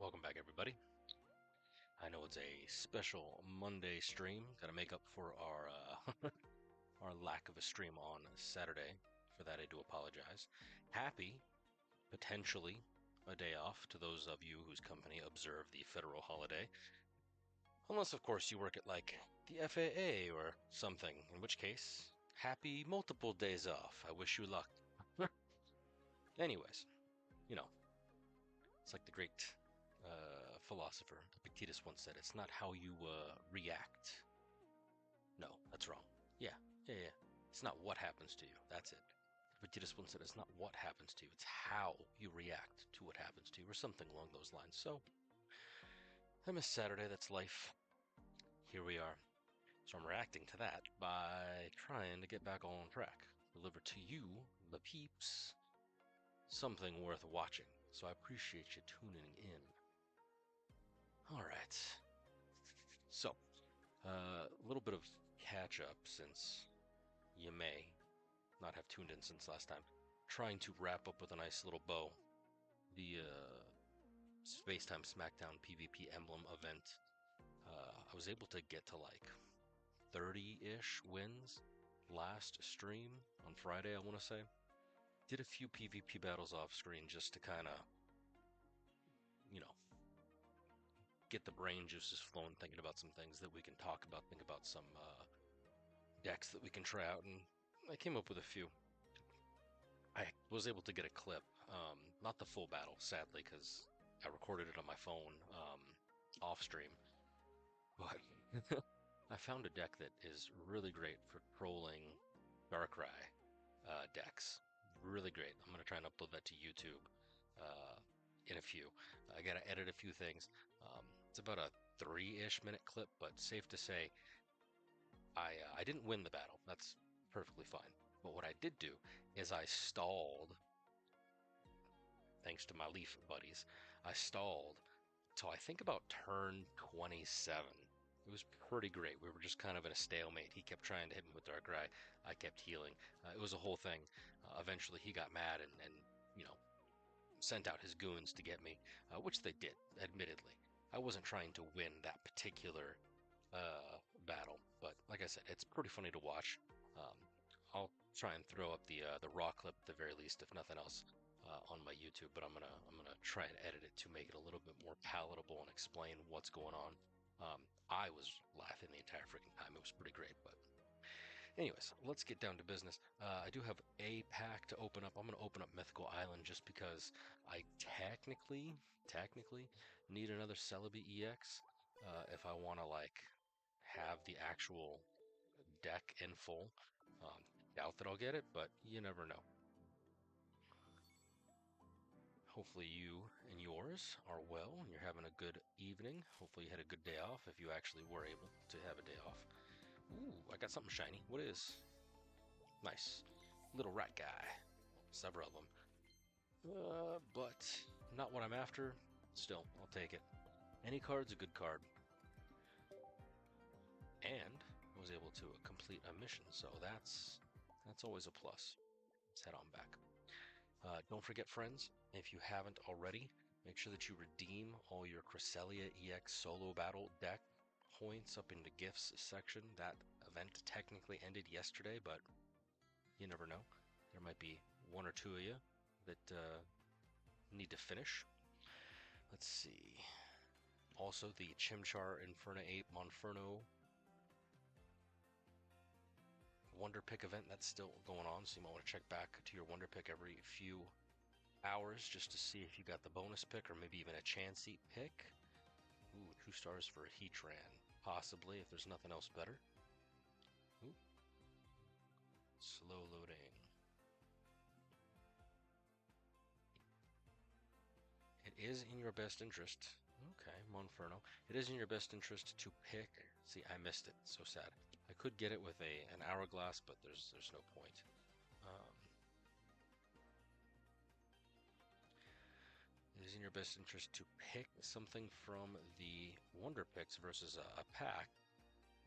welcome back everybody. I know it's a special Monday stream. Gotta make up for our our lack of a stream on Saturday. For that I do apologize. Happy, potentially, a day off to those of you whose company observe the federal holiday. Unless, of course, you work at, like, the FAA or something, in which case, happy multiple days off. I wish you luck. Anyways, you know, it's like the great philosopher Epictetus once said, it's not how you react. No, that's wrong. Yeah. It's not what happens to you. That's it. Epictetus once said, it's not what happens to you, it's how you react to what happens to you, or something along those lines. So, I miss Saturday, that's life. Here we are. So I'm reacting to that by trying to get back on track. Deliver to you, the peeps, something worth watching. So I appreciate you tuning in. Alright. So, a little bit of catch up since you may not have tuned in since last time. Trying to wrap up with a nice little bow the Spacetime Smackdown PvP Emblem event. I was able to get to like 30-ish wins last stream on Friday, I want to say. Did a few PvP battles off screen just to kind of, you know, get the brain juices flowing, thinking about some things that we can talk about, think about some decks that we can try out, and I came up with a few. I was able to get a clip, not the full battle, sadly, because I recorded it on my phone off stream, but I found a deck that is really great for trolling Darkrai decks. Really great. I'm going to try and upload that to YouTube in a few. I got to edit a few things. It's about a 3-ish minute clip, but safe to say I didn't win the battle. That's perfectly fine. But what I did do is I stalled, thanks to my Leaf buddies, I stalled till I think about turn 27. It was pretty great. We were just kind of in a stalemate. He kept trying to hit me with Darkrai. I kept healing. It was a whole thing. Eventually he got mad and, you know, sent out his goons to get me, which they did, admittedly. I wasn't trying to win that particular battle, but like I said, it's pretty funny to watch. I'll try and throw up the raw clip at the very least, if nothing else, on my YouTube. But I'm gonna try and edit it to make it a little bit more palatable and explain what's going on. I was laughing the entire freaking time. It was pretty great. But anyways, let's get down to business. I do have a pack to open up. I'm gonna open up Mythical Island just because I technically need another Celebi EX if I want to like have the actual deck in full. Doubt that I'll get it, but you never know. Hopefully you and yours are well and you're having a good evening. Hopefully you had a good day off if you actually were able to have a day off. Ooh, I got something shiny. What is? Nice. Little rat guy. Several of them. But not what I'm after. Still, I'll take it. Any card's a good card. And I was able to complete a mission, so that's always a plus. Let's head on back. Don't forget, friends, if you haven't already, make sure that you redeem all your Cresselia EX solo battle deck points up in the gifts section. That event technically ended yesterday, but you never know. There might be one or two of you that need to finish. Let's see. Also, the Chimchar Infernape Monferno Wonder Pick event, that's still going on, so you might want to check back to your Wonder Pick every few hours just to see if you got the bonus pick or maybe even a Chansey pick. Ooh, 2 stars for a Heatran, possibly, if there's nothing else better. Ooh. Slow loading. It is in your best interest. Okay, Monferno. It is in your best interest to pick. See, I missed it. So sad. I could get it with an hourglass, but there's no point. It is in your best interest to pick something from the Wonder Picks versus a pack,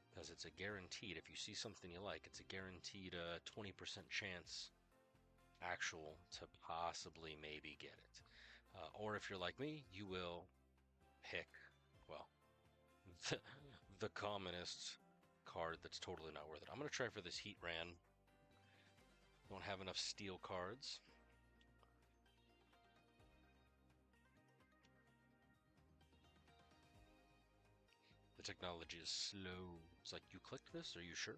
because it's a guaranteed. If you see something you like, it's a guaranteed 20% chance actual to possibly maybe get it. Or if you're like me, you will pick, well, the commonest card that's totally not worth it. I'm going to try for this Heat Ran. Don't have enough steel cards. The technology is slow. It's like, you clicked this? Are you sure?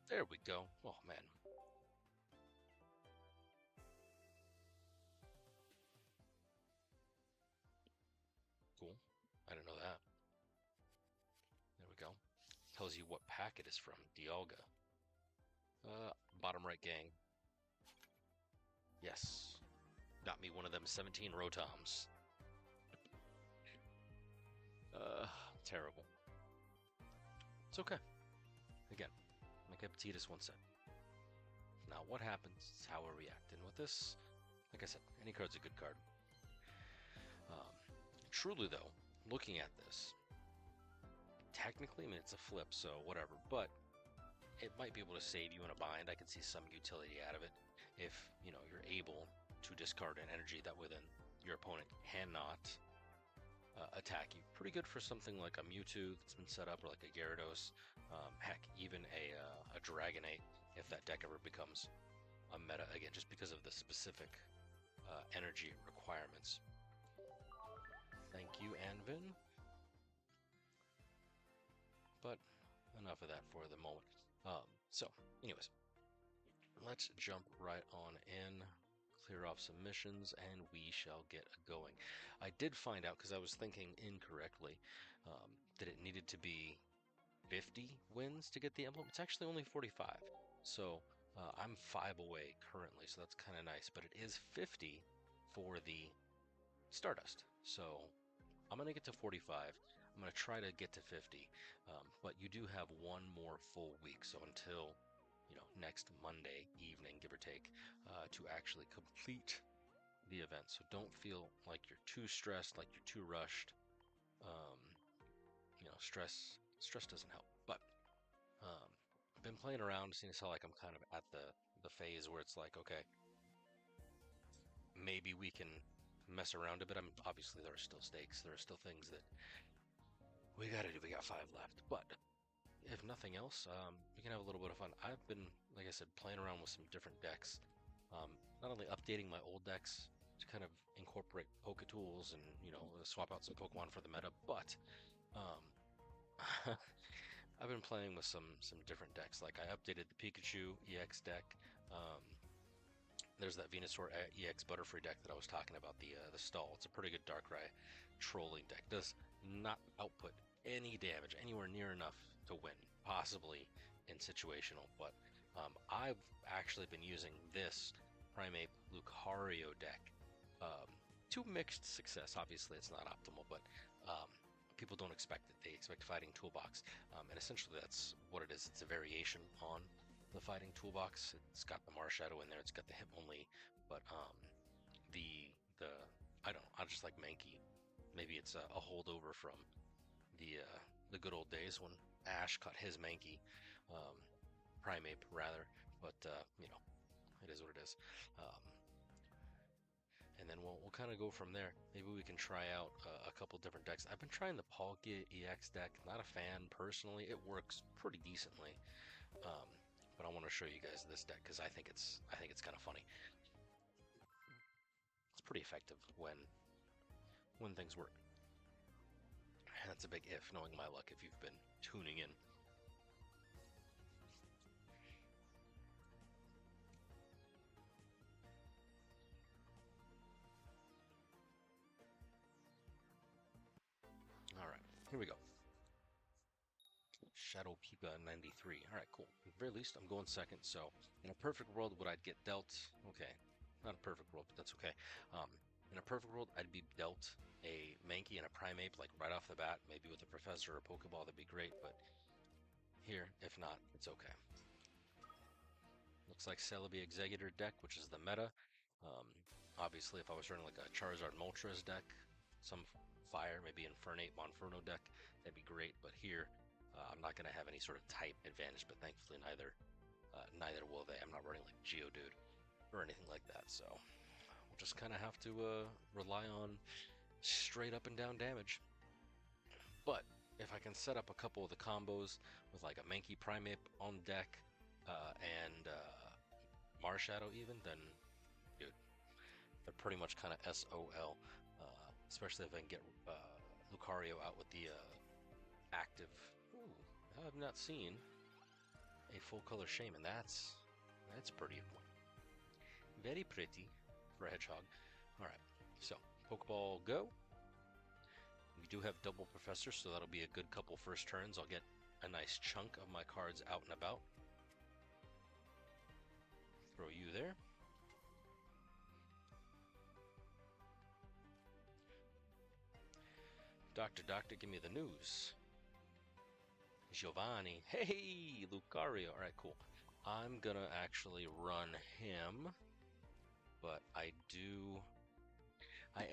There we go. Oh, man. Cool. I didn't know that. There we go. Tells you what pack it is from. Dialga. Bottom right gang. Yes. Got me one of them 17 Rotoms. Terrible. It's okay. Again, like Epictetus once said. Now what happens is how I react. And with this, like I said, any card's a good card. Truly though, looking at this, technically, I mean, it's a flip, so whatever, but it might be able to save you in a bind. I can see some utility out of it if, you know, you're able to discard an energy that within your opponent cannot attack you. Pretty good for something like a Mewtwo that's been set up, or like a Gyarados. Heck, even a Dragonite, if that deck ever becomes a meta again, just because of the specific energy requirements. Thank you, Anvin. But enough of that for the moment. So, anyways, let's jump right on in, clear off some missions, and we shall get going. I did find out, because I was thinking incorrectly, that it needed to be 50 wins to get the emblem. It's actually only 45. So I'm 5 away currently, so that's kind of nice. But it is 50 for the Stardust. So I'm going to get to 45. I'm going to try to get to 50. But you do have one more full week. So until, you know, next Monday evening, give or take, to actually complete the event. So don't feel like you're too stressed, like you're too rushed. You know, stress doesn't help. But I've been playing around, seeing as how like I'm kind of at the phase where it's like, okay, maybe we can mess around a bit. I mean, obviously there are still stakes. There are still things that we gotta do. We got 5 left, but if nothing else, we can have a little bit of fun. I've been, like I said, playing around with some different decks. Not only updating my old decks to kind of incorporate Poke Tools and, you know, swap out some Pokemon for the meta, but I've been playing with some different decks. Like I updated the Pikachu EX deck. There's that Venusaur EX Butterfree deck that I was talking about, the stall. It's a pretty good Darkrai trolling deck. Does not output any damage anywhere near enough to win, possibly in situational, but I've actually been using this Primeape Lucario deck to mixed success. Obviously it's not optimal, but people don't expect it. They expect Fighting Toolbox, and essentially that's what it is. It's a variation on the Fighting Toolbox. It's got the Marshadow in there. It's got the hit only, but the I don't know. I just like Mankey. Maybe it's a holdover from the good old days when Ash caught his Mankey, Primeape rather. But you know, it is what it is. And then we'll kind of go from there. Maybe we can try out a couple different decks. I've been trying the Palkia EX deck. Not a fan personally. It works pretty decently, but I want to show you guys this deck because I think it's kind of funny. It's pretty effective when things work. That's a big if, knowing my luck if you've been tuning in. All right, here we go. Shadow Pika 93. All right, cool. At the very least, I'm going second. So in a perfect world, would I get dealt? Okay, not a perfect world, but that's okay. In a perfect world, I'd be dealt a Mankey and a Primeape like right off the bat, maybe with a Professor or a Pokeball. That'd be great. But here, if not, it's okay. Looks like Celebi Executor deck, which is the meta. Obviously, if I was running like a Charizard Moltres deck, some fire, maybe Infernape Monferno deck, that'd be great. But here, I'm not going to have any sort of type advantage, but thankfully neither will they. I'm not running like Geodude or anything like that, so we'll just kind of have to rely on straight up and down damage. But if I can set up a couple of the combos with like a Mankey Primate on deck and Marshadow even, then dude, they're pretty much kind of SOL. Especially if I can get Lucario out with the active. Ooh, I have not seen a full color Shaman. That's pretty. Very pretty for a Hedgehog. Alright, so Pokeball go. We do have double Professor, so that'll be a good couple first turns. I'll get a nice chunk of my cards out and about. Throw you there. Doctor, give me the news. Giovanni. Hey, Lucario. Alright, cool. I'm gonna actually run him, but I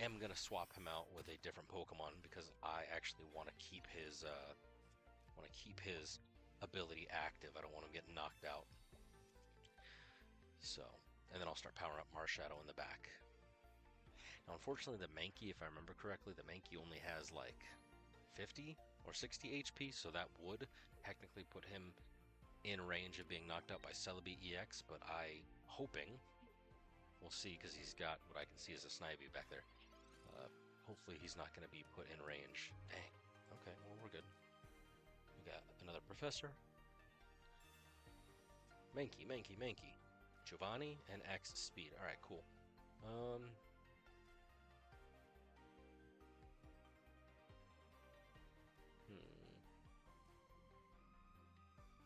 am gonna swap him out with a different Pokemon because I actually want to keep his ability active. I don't want him getting knocked out. So, and then I'll start powering up Marshadow in the back. Now, unfortunately, the Mankey, if I remember correctly, the Mankey only has like 50 or 60 HP, so that would technically put him in range of being knocked out by Celebi EX, but hoping, we'll see, because he's got what I can see as a Snivy back there. Hopefully he's not going to be put in range. Dang. Okay, well, we're good. We got another Professor. Mankey. Giovanni and X speed. Alright, cool.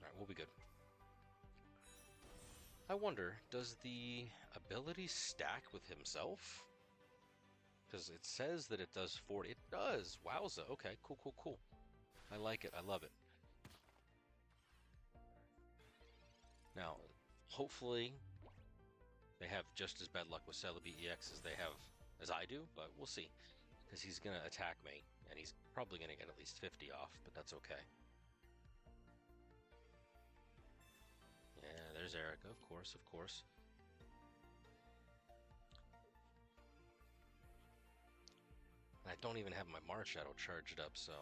Alright, we'll be good. I wonder, does the ability stack with himself? Because it says that it does 40. It does! Wowza. Okay, cool. I like it. I love it. Now, hopefully, they have just as bad luck with Celebi EX as I do, but we'll see. Because he's going to attack me, and he's probably going to get at least 50 off, but that's okay. Yeah, there's Erica, of course. I don't even have my Marshadow charged up, so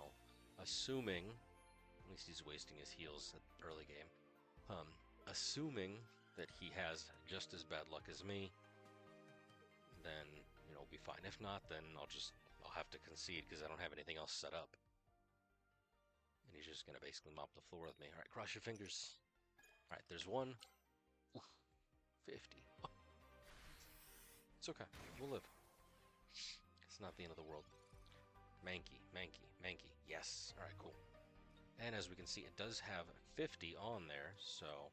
assuming, at least he's wasting his heals at the early game, assuming that he has just as bad luck as me, then, we'll be fine. If not, then I'll have to concede because I don't have anything else set up. And he's just going to basically mop the floor with me. Alright, cross your fingers. Alright, there's one. Oof, 50. Oh. It's okay. We'll live. It's not the end of the world. Mankey. Yes. Alright, cool. And as we can see, it does have 50 on there, so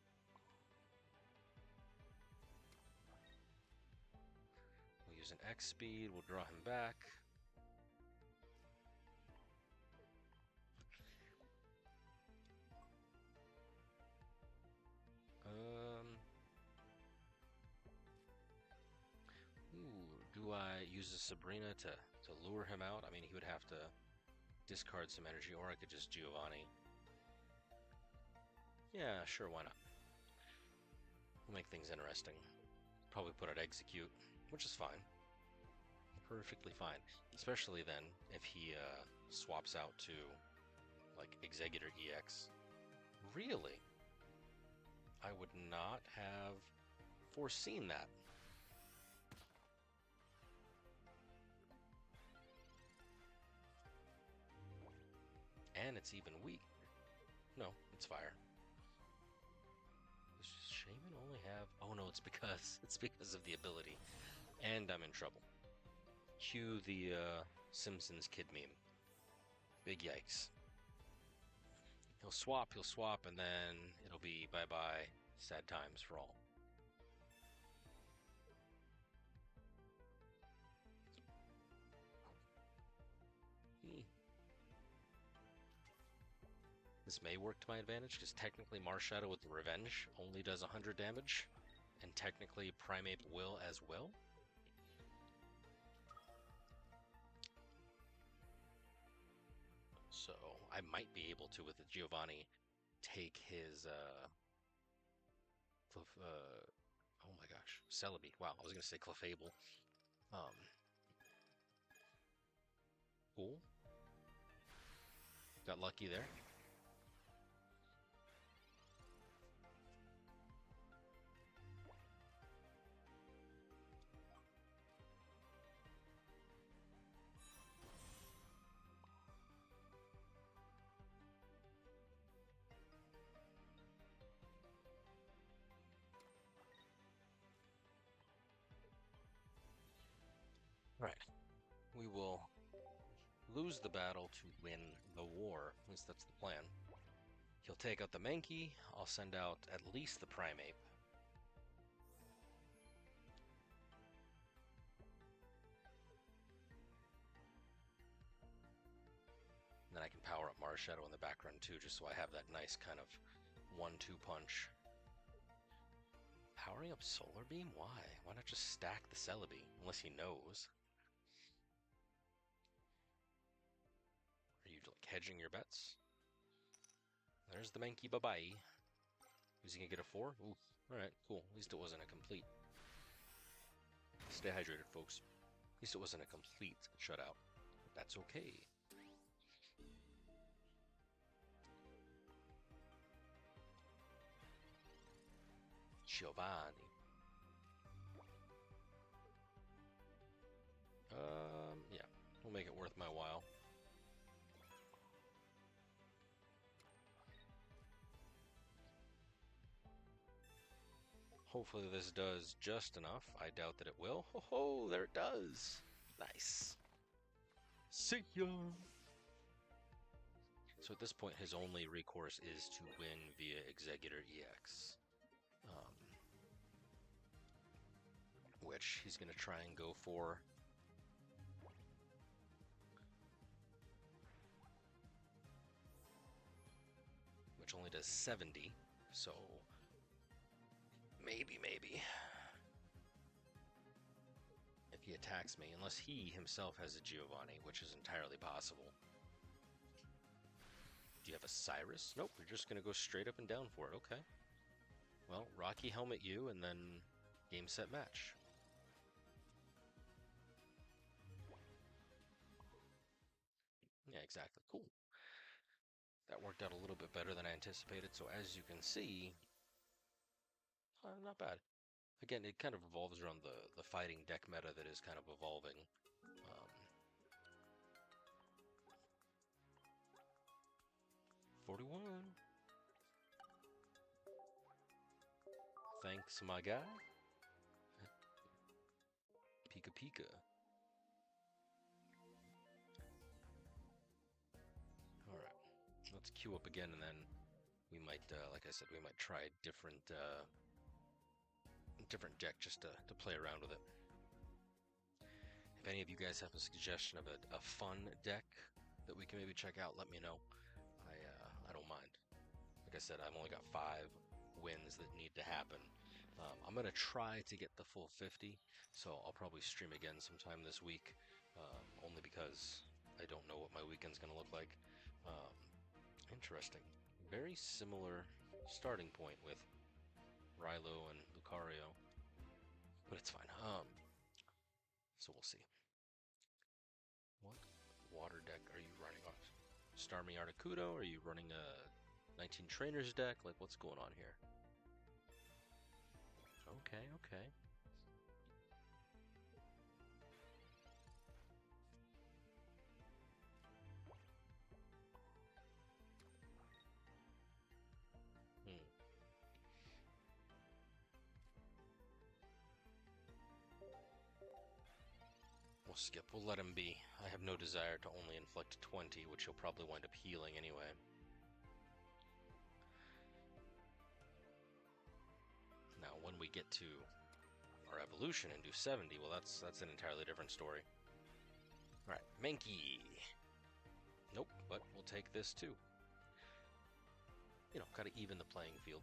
we'll use an X speed. We'll draw him back. Do I use a Sabrina to lure him out? I mean, he would have to discard some energy, or I could just Giovanni. Yeah, sure, why not? We'll make things interesting. Probably put out Execute, which is fine. Perfectly fine. Especially then, if he swaps out to, like, Executor EX. Really? I would not have foreseen that. And it's even weak. No, it's fire. Does Shaman only have... Oh no, it's because of the ability. And I'm in trouble. Cue the Simpsons kid meme. Big yikes. He'll swap, and then it'll be bye-bye, sad times for all. This may work to my advantage, because technically Marshadow with Revenge only does 100 damage, and technically Primate will as well. So I might be able to, with the Giovanni, take his oh my gosh, Celebi. Wow, I was going to say Clefable. Um, cool. Got lucky there. Right. We will lose the battle to win the war. At least that's the plan. He'll take out the Mankey. I'll send out at least the Primeape. Then I can power up Marshadow in the background too, just so I have that nice kind of 1-2 punch. Powering up Solar Beam? Why? Why not just stack the Celebi? Unless he knows. Are you like hedging your bets? There's the Mankey, bye-bye. Is he gonna get a 4? Ooh, alright, cool. At least it wasn't a complete. Stay hydrated, folks. At least it wasn't a complete shutout. But that's okay. Giovanni. Yeah, we'll make it worth my while. Hopefully this does just enough. I doubt that it will. Ho ho, there it does. Nice. See ya. So at this point, his only recourse is to win via Executor EX. Which he's going to try and go for. Which only does 70, so maybe. If he attacks me, unless he himself has a Giovanni, which is entirely possible. Do you have a Cyrus? Nope, you're just going to go straight up and down for it. Okay. Well, Rocky Helmet you, and then game, set, match. Yeah, exactly. Cool. That worked out a little bit better than I anticipated. So as you can see, not bad. Again, it kind of revolves around the fighting deck meta that is kind of evolving. 41. Thanks, my guy. Pika Pika. Alright, let's queue up again, and then we might, like I said, we might try a different deck just to play around with it. If any of you guys have a suggestion of a fun deck that we can maybe check out, let me know. I don't mind. Like I said, I've only got 5 wins that need to happen. I'm going to try to get the full 50, so I'll probably stream again sometime this week, only because I don't know what my weekend's going to look like. Interesting. Very similar starting point with Rilo and Lucario, but it's fine. So we'll see. What water deck are you running off? Starmie Articuno? Are you running a 19 Trainers deck? Like, what's going on here? Okay. We'll skip. We'll let him be. I have no desire to only inflict 20, which he'll probably wind up healing anyway. Now, when we get to our evolution and do 70, well, that's an entirely different story. Alright, Mankey. Nope, but we'll take this too. You know, gotta even the playing field.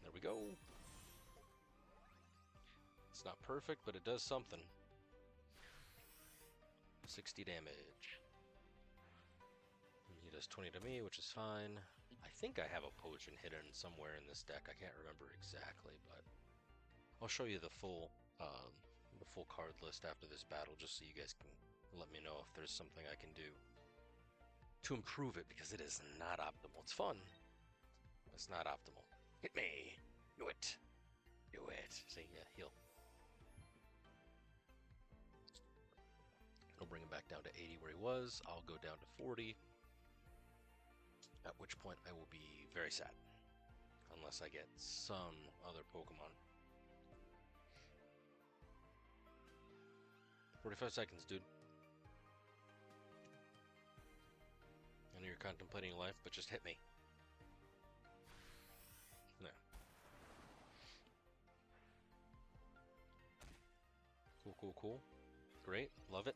There we go. It's not perfect, but it does something. 60 damage. He does 20 to me, which is fine. I think I have a potion hidden somewhere in this deck. I can't remember exactly, but I'll show you the full card list after this battle, just so you guys can let me know if there's something I can do to improve it, because it is not optimal. It's fun. It's not optimal. Hit me. Do it. Do it. See, yeah, heal. I'll bring him back down to 80 where he was. I'll go down to 40. At which point I will be very sad. Unless I get some other Pokemon. 45 seconds, dude. I know you're contemplating your life, but just hit me. No. Cool, cool, cool. Great. Love it.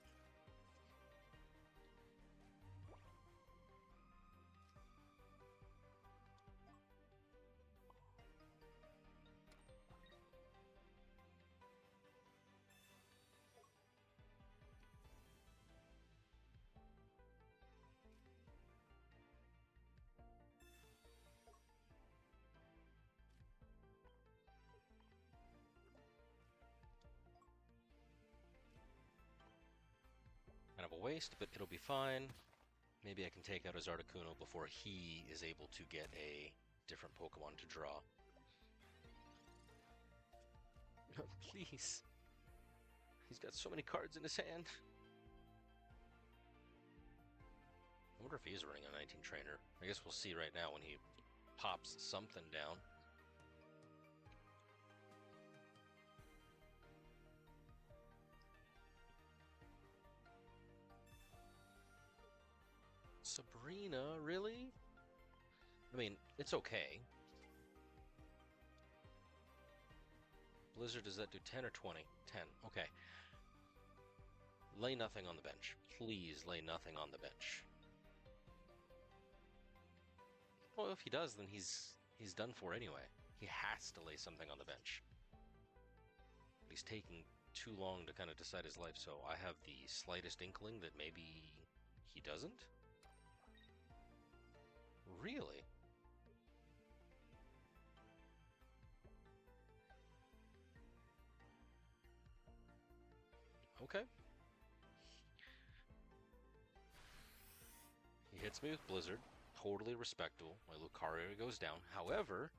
Kind of a waste, but it'll be fine. Maybe I can take out his Articuno before he is able to get a different Pokemon to draw. Please. He's got so many cards in his hand. I wonder if he's running a 19 trainer. I guess we'll see right now when he pops something down. Sabrina, really? I mean, it's okay. Blizzard, does that do 10 or 20? 10, okay. Lay nothing on the bench. Please lay nothing on the bench. Well, if he does, then he's done for anyway. He has to lay something on the bench. But he's taking too long to kind of decide his life, so I have the slightest inkling that maybe he doesn't? Really? Okay. He hits me with Blizzard. Totally respectable. My Lucario goes down. However,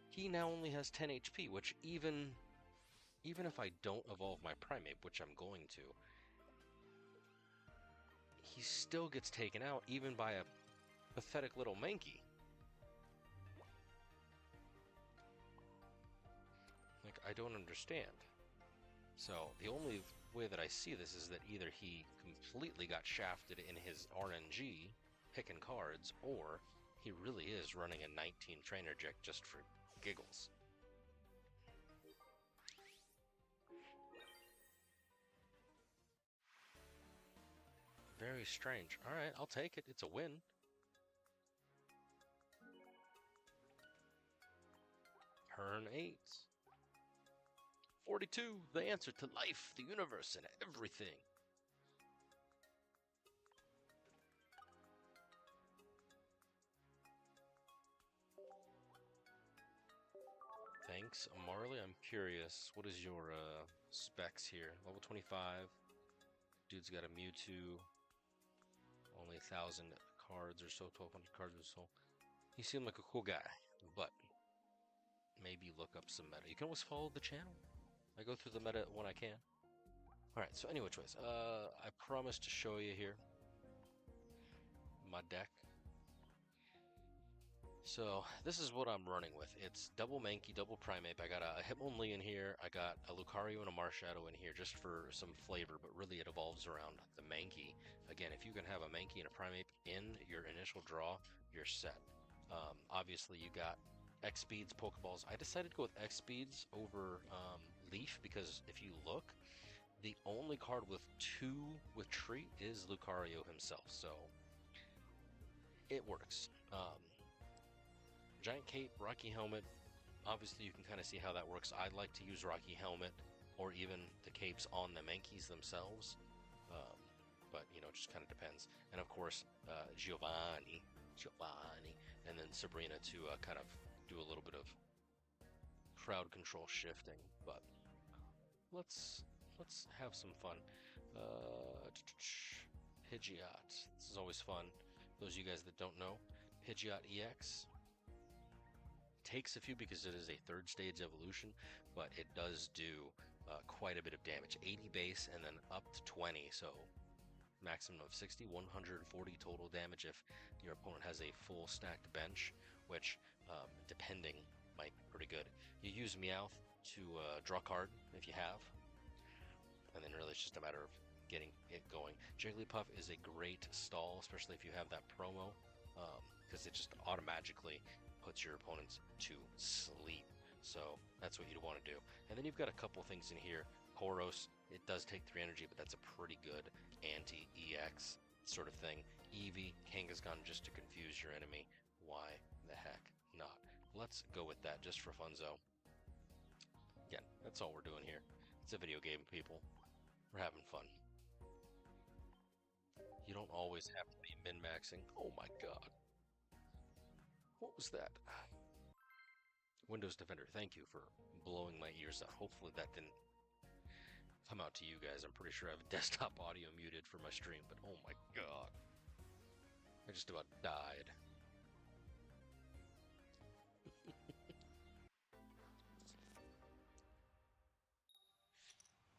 he now only has 10 HP, which even if I don't evolve my Primeape, which I'm going to, he still gets taken out even by a pathetic little Mankey. Like, I don't understand. So, the only way that I see this is that either he completely got shafted in his RNG, picking cards, or he really is running a 19 trainer deck just for giggles. Very strange. Alright, I'll take it. It's a win. Turn 8. 42, the answer to life, the universe, and everything. Thanks, Marley. I'm curious, what is your specs here? Level 25. Dude's got a Mewtwo. Only 1,000 cards or so, 1,200 cards or so. He seemed like a cool guy, but maybe look up some meta. You can always follow the channel. I go through the meta when I can. Alright, so anyway, choice. I promised to show you here my deck. So this is what I'm running with. It's double Mankey, double Primeape. I got a Hitmonlee in here. I got a Lucario and a Marshadow in here just for some flavor, but really it evolves around the Mankey. Again, if you can have a Mankey and a Primeape in your initial draw, you're set. Obviously, you got X-Speeds, Pokeballs. I decided to go with X-Speeds over Leaf because if you look, the only card with 2 with Treat is Lucario himself, so it works. Giant Cape, Rocky Helmet, obviously you can kind of see how that works. I like to use Rocky Helmet or even the capes on the Mankeys themselves, but you know, it just kind of depends. And of course, Giovanni, and then Sabrina to kind of do a little bit of crowd control shifting. But let's have some fun. Pidgeot. This is always fun. Those of you guys that don't know, Pidgeot EX takes a few because it is a third stage evolution, but it does do quite a bit of damage. 80 base and then up to 20, so maximum of 60, 140 total damage if your opponent has a full stacked bench, which depending might be pretty good. You use Meowth to draw a card if you have, and then really it's just a matter of getting it going. Jigglypuff is a great stall, especially if you have that promo, because it just automatically puts your opponents to sleep. So that's what you'd want to do. And then you've got a couple things in here. Poros, it does take 3 energy, but that's a pretty good anti-EX sort of thing. Eevee, Kangaskhan just to confuse your enemy. Why the heck not? Let's go with that just for funzo. Again, that's all we're doing here. It's a video game, people. We're having fun. You don't always have to be min-maxing. Oh my god. What was that? Windows Defender, thank you for blowing my ears out. Hopefully that didn't come out to you guys. I'm pretty sure I have desktop audio muted for my stream, but oh my god. I just about died.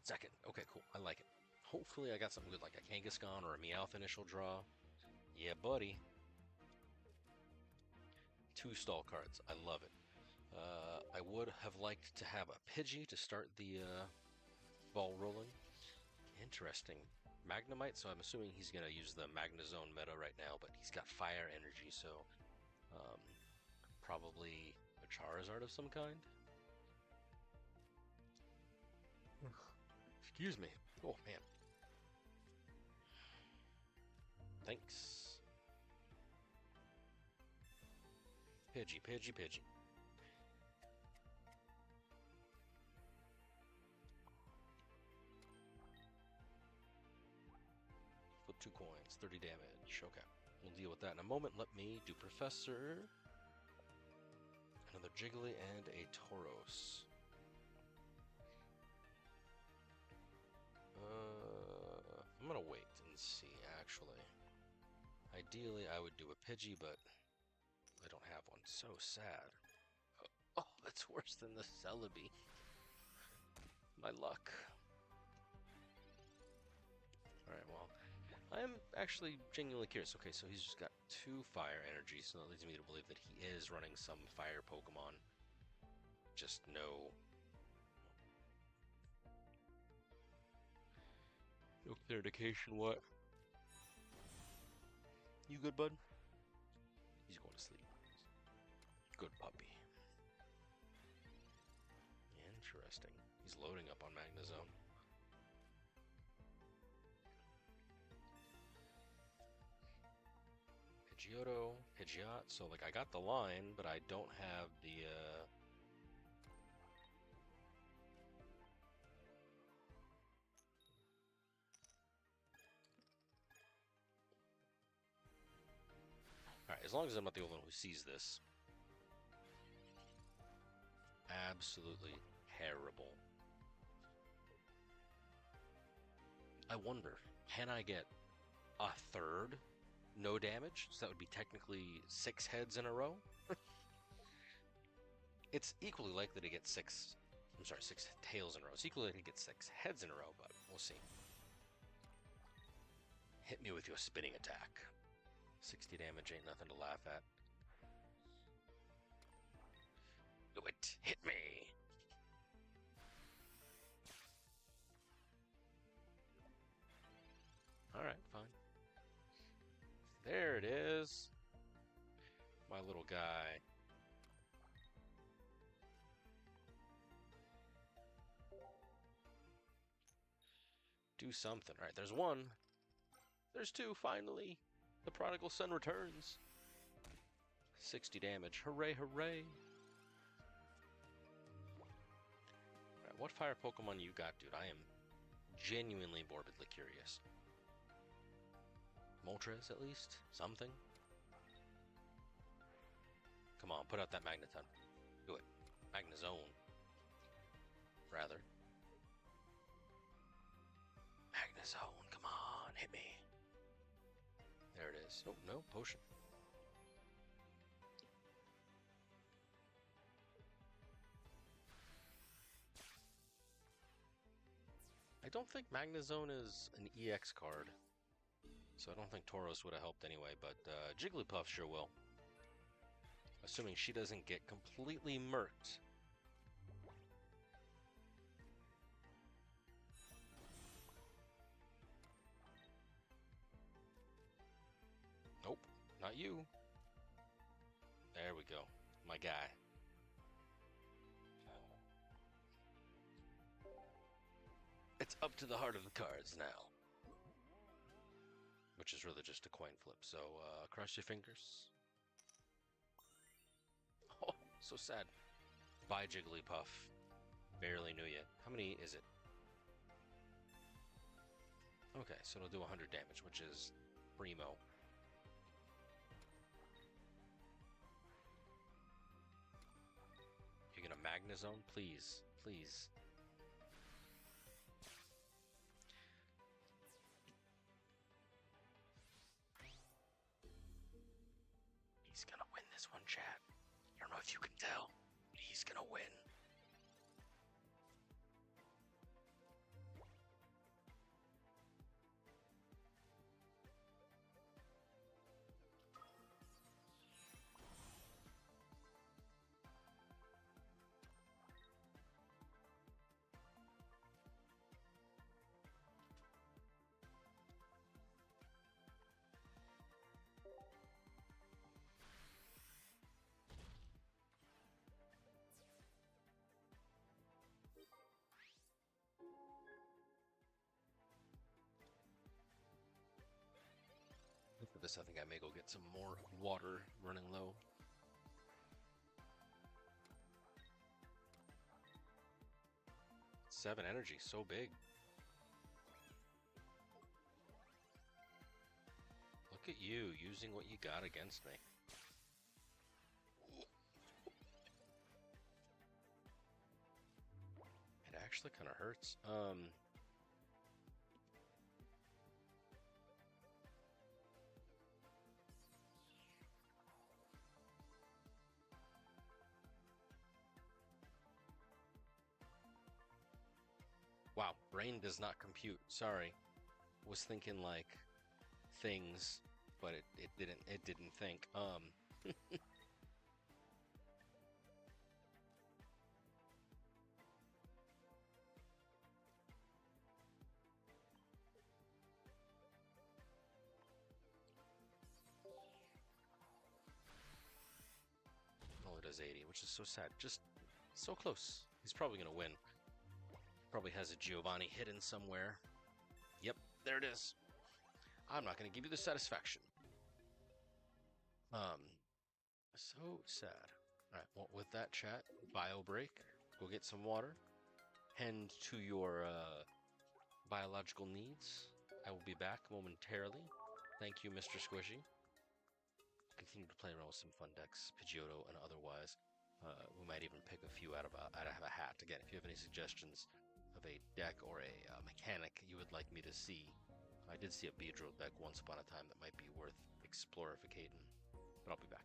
Second. Okay, cool. I like it. Hopefully I got something good like a Kangaskhan or a Meowth initial draw. Yeah, buddy. 2 stall cards. I love it. I would have liked to have a Pidgey to start the ball rolling. Interesting. Magnemite, so I'm assuming he's going to use the Magnezone meta right now, but he's got fire energy, so probably a Charizard of some kind. Excuse me. Oh, man. Thanks. Pidgey, Pidgey, Pidgey. Flip 2 coins, 30 damage. Okay, we'll deal with that in a moment. Let me do Professor. Another Jiggly and a Tauros. I'm gonna wait and see, actually. Ideally, I would do a Pidgey, but I don't have one. So sad. Oh, that's worse than the Celebi. My luck. Alright, well, I am actually genuinely curious. Okay, so he's just got 2 fire energy, so that leads me to believe that he is running some fire Pokemon. Just no clear indication what. You good, bud? He's going to sleep. Good puppy. Interesting. He's loading up on Magnezone. Pidgeot. So, like, I got the line, but I don't have the, Alright, as long as I'm not the only one who sees this. Absolutely terrible. I wonder, can I get a third no damage? So that would be technically 6 heads in a row? It's equally likely to get 6 tails in a row. It's equally likely to get 6 heads in a row, but we'll see. Hit me with your spinning attack. 60 damage ain't nothing to laugh at. Do it! Hit me! Alright, fine. There it is. My little guy. Do something. Alright, there's 1. There's 2, finally. The prodigal son returns. 60 damage. Hooray, hooray. Alright, what fire Pokemon you got, dude? I am genuinely morbidly curious. Moltres, at least? Something? Come on, put out that Magneton. Do it. Magnezone. Rather. Magnezone, come on, hit me. There it is. Oh, no, potion. I don't think Magnezone is an EX card, so I don't think Tauros would have helped anyway, but Jigglypuff sure will. Assuming she doesn't get completely murked. Nope, not you. There we go, my guy. It's up to the heart of the cards now. Which is really just a coin flip, so cross your fingers. Oh, so sad. Bye, Jigglypuff. Barely knew you. How many is it? Okay, so it'll do 100 damage, which is primo. You're gonna Magnezone? Please, please. He's gonna win this one, chat. I don't know if you can tell, but he's gonna win. For this, I think I may go get some more water, running low. Seven energy, so big. Look at you, using what you got against me. It actually kind of hurts. Wow, brain does not compute. Sorry. Was thinking like things, but it didn't think. Only does 80, which is so sad. Just so close. He's probably gonna win. Probably has a Giovanni hidden somewhere. Yep, there it is. I'm not going to give you the satisfaction. So sad. All right, well, with that chat, bio break. Go get some water. Head to your biological needs. I will be back momentarily. Thank you, Mr. Squishy. Continue to play around with some fun decks, Pidgeotto and otherwise. We might even pick a few out of a hat. Again, if you have any suggestions of a deck or a mechanic you would like me to see. I did see a Beedrill deck once upon a time that might be worth explorificating, but I'll be back.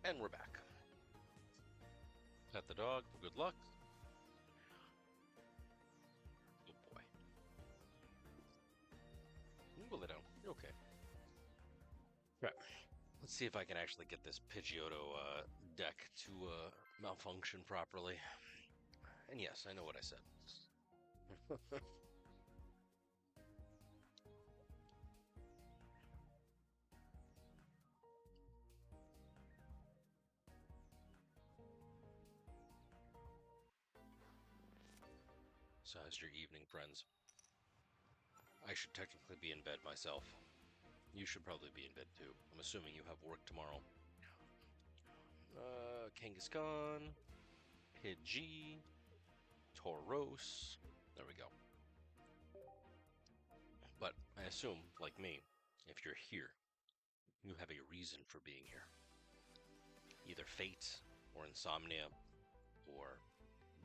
And we're back. Pet the dog for good luck. Oh boy. We'll lay down. You're okay. Right. Let's see if I can actually get this Pidgeotto deck to malfunction properly. And yes, I know what I said. So how's your evening, friends? I should technically be in bed myself. You should probably be in bed too. I'm assuming you have work tomorrow. Kangaskhan, Pidgey, Tauros. There we go. But I assume, like me, if you're here, you have a reason for being here. Either fate, or insomnia, or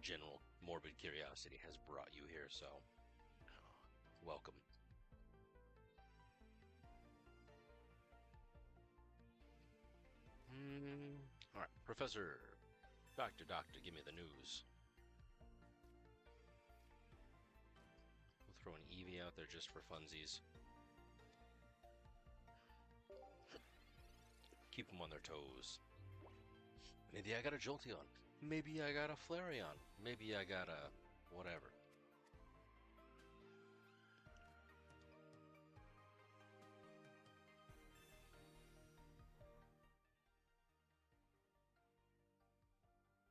general morbid curiosity has brought you here, so welcome. Alright, Professor, Doctor, give me the news. We'll throw an Eevee out there just for funsies. Keep them on their toes. Maybe I got a Jolteon. Maybe I got a Flareon. Maybe I got a whatever.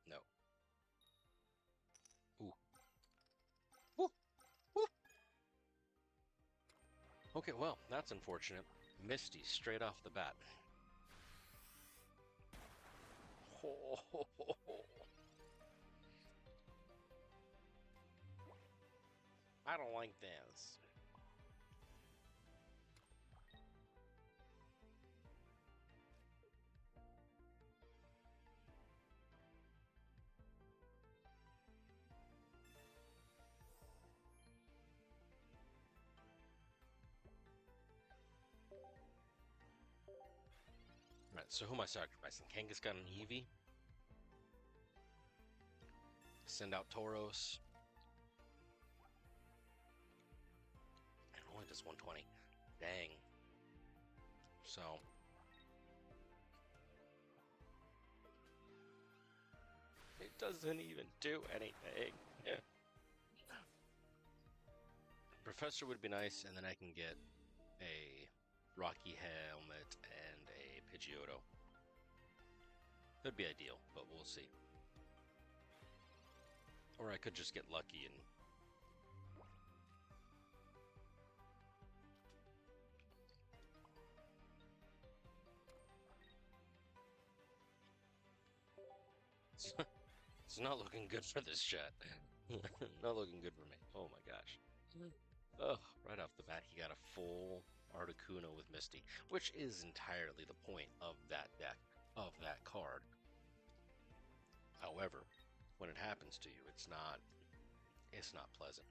No. Ooh. Woo! Woo! Okay, well, that's unfortunate. Misty straight off the bat. Oh. I don't like this. Right, so who am I sacrificing? Kangaskhan and Eevee? Send out Tauros. It only does 120. Dang. So. It doesn't even do anything. Yeah. Professor would be nice, and then I can get a Rocky Helmet and a Pidgeotto. That'd be ideal, but we'll see. Or I could just get lucky and... It's not looking good for this chat. Not looking good for me. Oh my gosh. Oh, right off the bat, he got a full Articuno with Misty, which is entirely the point of that deck, of that card. However, when it happens to you, it's not pleasant.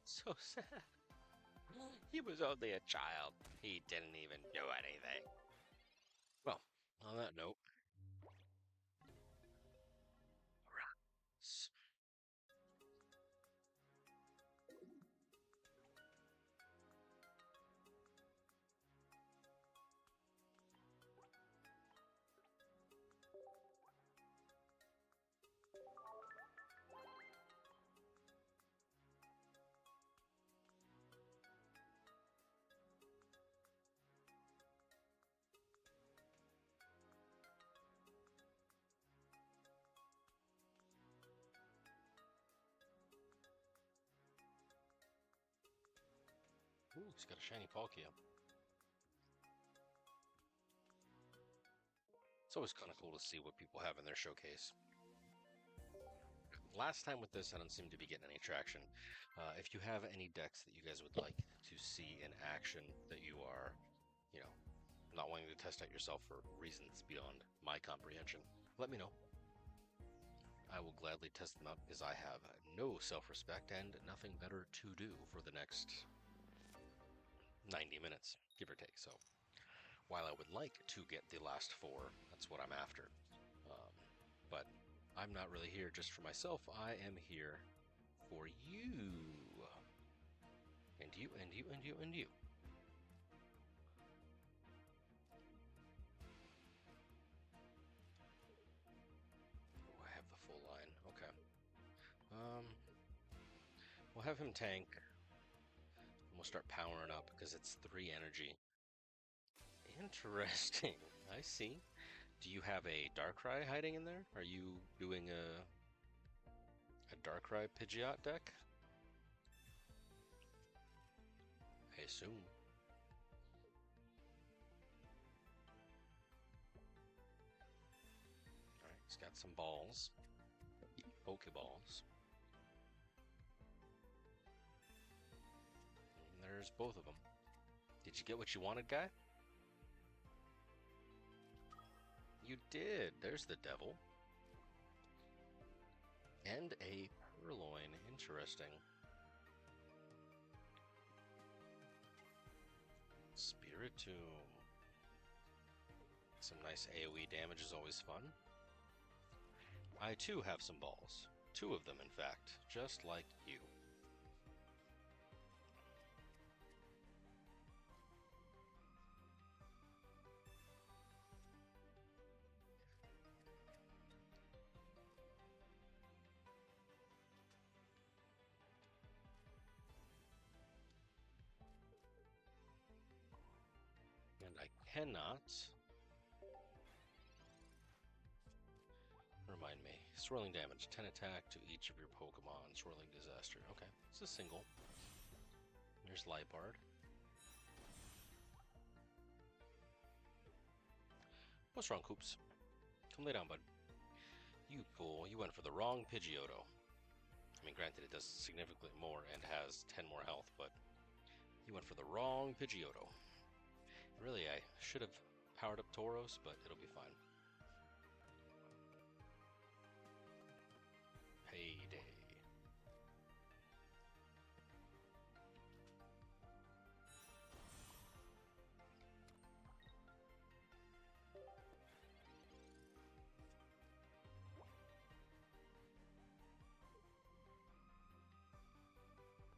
So sad. He was only a child. He didn't even do anything. Well, on that note, rats. Ooh, he's got a shiny Palkia. It's always kind of cool to see what people have in their showcase. Last time with this, I don't seem to be getting any traction. If you have any decks that you guys would like to see in action that you are, you know, not wanting to test out yourself for reasons beyond my comprehension, let me know. I will gladly test them out because I have no self-respect and nothing better to do for the next 90 minutes, give or take. So while I would like to get the last 4, that's what I'm after. But I'm not really here just for myself. I am here for you. And you, and you, and you, and you. Oh, I have the full line. Okay. We'll have him tank. And we'll start powering up because it's 3 energy. Interesting. I see. Do you have a Darkrai hiding in there? Are you doing a Darkrai Pidgeot deck? I assume. Alright, he's got some balls. Pokeballs. And there's both of them. Did you get what you wanted, guy? You did. There's the devil. And a Purloin. Interesting. Spiritomb. Some nice AoE damage is always fun. I too have some balls. 2 of them, in fact. Just like you. And I cannot... Remind me. Swirling damage. 10 attack to each of your Pokemon. Swirling disaster. Okay. It's a single. There's Liepard. What's wrong, Coops? Come lay down, bud. You fool. You went for the wrong Pidgeotto. I mean, granted, it does significantly more and has 10 more health, but you went for the wrong Pidgeotto. Really, I should have powered up Tauros, but it'll be fine. Payday.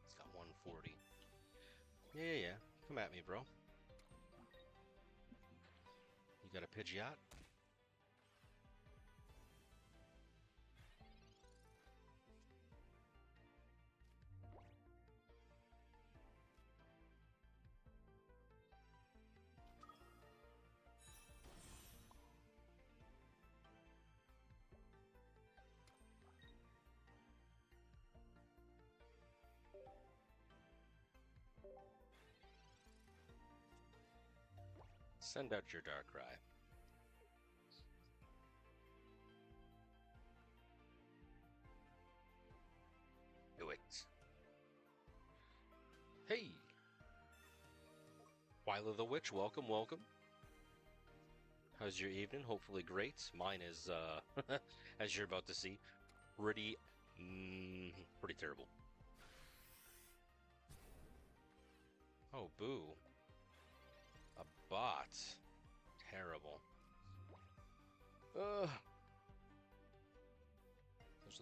It's got 140. Yeah. Come at me, bro. You got a Pidgeot? Send out your Darkrai. Do it. Hey! Twyla the Witch, welcome, welcome. How's your evening? Hopefully great. Mine is, as you're about to see, pretty terrible. Oh, boo. A bot. Terrible. Those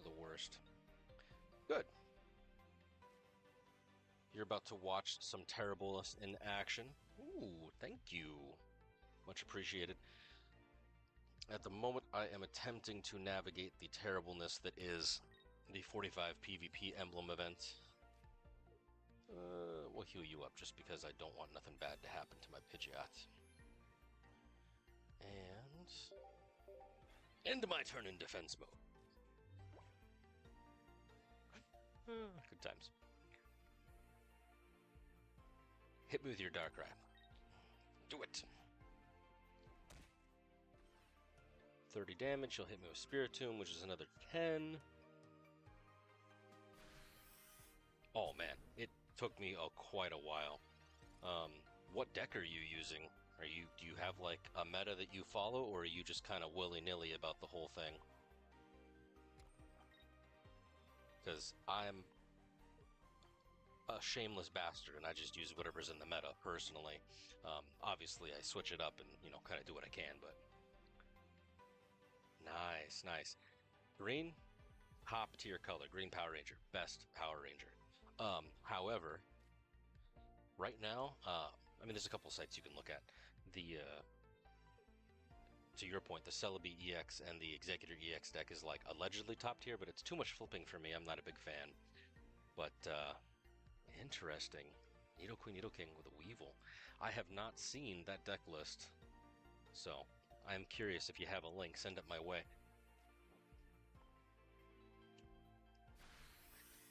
are the worst. Good. You're about to watch some terribleness in action. Ooh, thank you. Much appreciated. At the moment, I am attempting to navigate the terribleness that is the 45 PvP Emblem event. We'll heal you up just because I don't want nothing bad to happen to my Pidgeot. And... end my turn in defense mode. Good times. Hit me with your Darkrai. Do it. 30 damage. He'll hit me with Spiritomb, which is another 10. Oh man, it took me quite a while. What deck are you using? Do you have like a meta that you follow, or are you just kind of willy-nilly about the whole thing? Because I'm a shameless bastard and I just use whatever's in the meta personally. Obviously I switch it up and kind of do what I can, but nice. Green, top tier color. Green Power Ranger, best Power Ranger. However, right now, I mean, there's a couple sites you can look at. The to your point, the Celebi EX and the Executor EX deck is like allegedly top tier, but it's too much flipping for me. I'm not a big fan. But interesting. Nido Queen, Nido King with a Weevil. I have not seen that deck list, so I am curious. If you have a link, send it my way.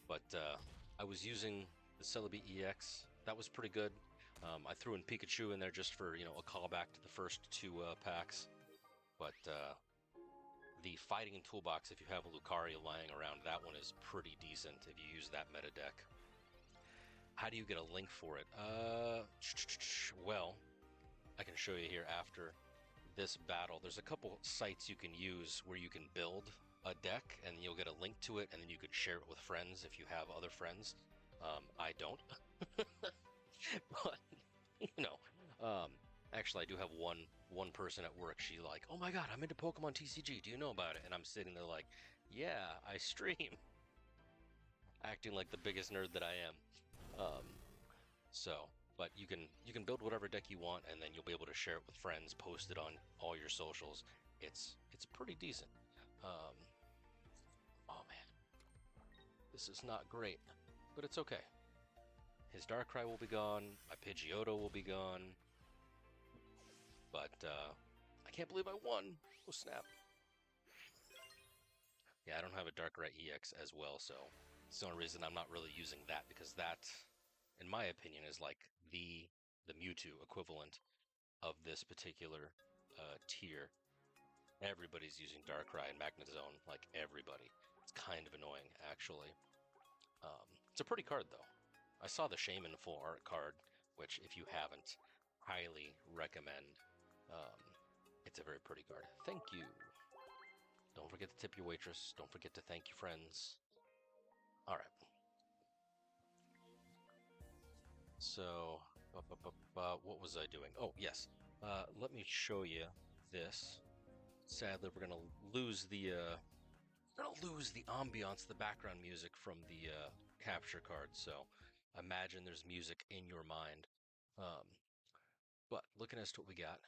But I was using the Celebi EX. That was pretty good. I threw in Pikachu in there just for, a callback to the first two packs. But the Fighting Toolbox, if you have a Lucario lying around, that one is pretty decent if you use that meta deck. How do you get a link for it? Well, I can show you here after this battle. There's a couple sites you can use where you can build a deck and you'll get a link to it, and then you could share it with friends if you have other friends. I don't. But, actually I do have one person at work. She's like, oh my god, I'm into Pokemon TCG. Do you know about it? And I'm sitting there like, yeah, I stream. Acting like the biggest nerd that I am. But you can build whatever deck you want, and then you'll be able to share it with friends, post it on all your socials. It's pretty decent. Oh man, this is not great, but it's okay. His Darkrai will be gone, my Pidgeotto will be gone, but I can't believe I won. Oh snap. Yeah, I don't have a Darkrai EX as well, so it's the only reason I'm not really using that, because that, in my opinion, is like the Mewtwo equivalent of this particular tier. Everybody's using Darkrai and Magnezone, like everybody. It's kind of annoying, actually. It's a pretty card, though. I saw the Shaman full art card, which, if you haven't, highly recommend. It's a very pretty card. Thank you. Don't forget to tip your waitress. Don't forget to thank your friends. All right. So, what was I doing? Oh, yes. Let me show you this. Sadly, we're gonna lose the ambiance, the background music from the capture card. So, imagine there's music in your mind. But looking as to what we got,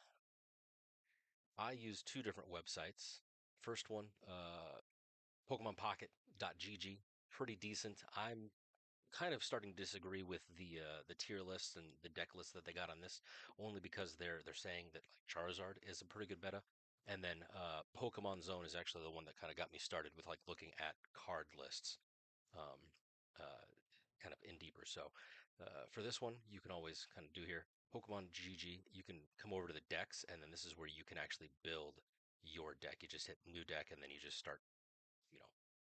I use two different websites. First one, PokemonPocket.gg, pretty decent. I'm kind of starting to disagree with the tier lists and the deck lists that they got on this, only because they're saying that like Charizard is a pretty good meta, and then Pokemon Zone is actually the one that kind of got me started with like looking at card lists, um, kind of in deeper. So for this one, you can always kind of do here Pokemon GG. You can come over to the decks, and then this is where you can actually build your deck. You just hit new deck, and then you just start,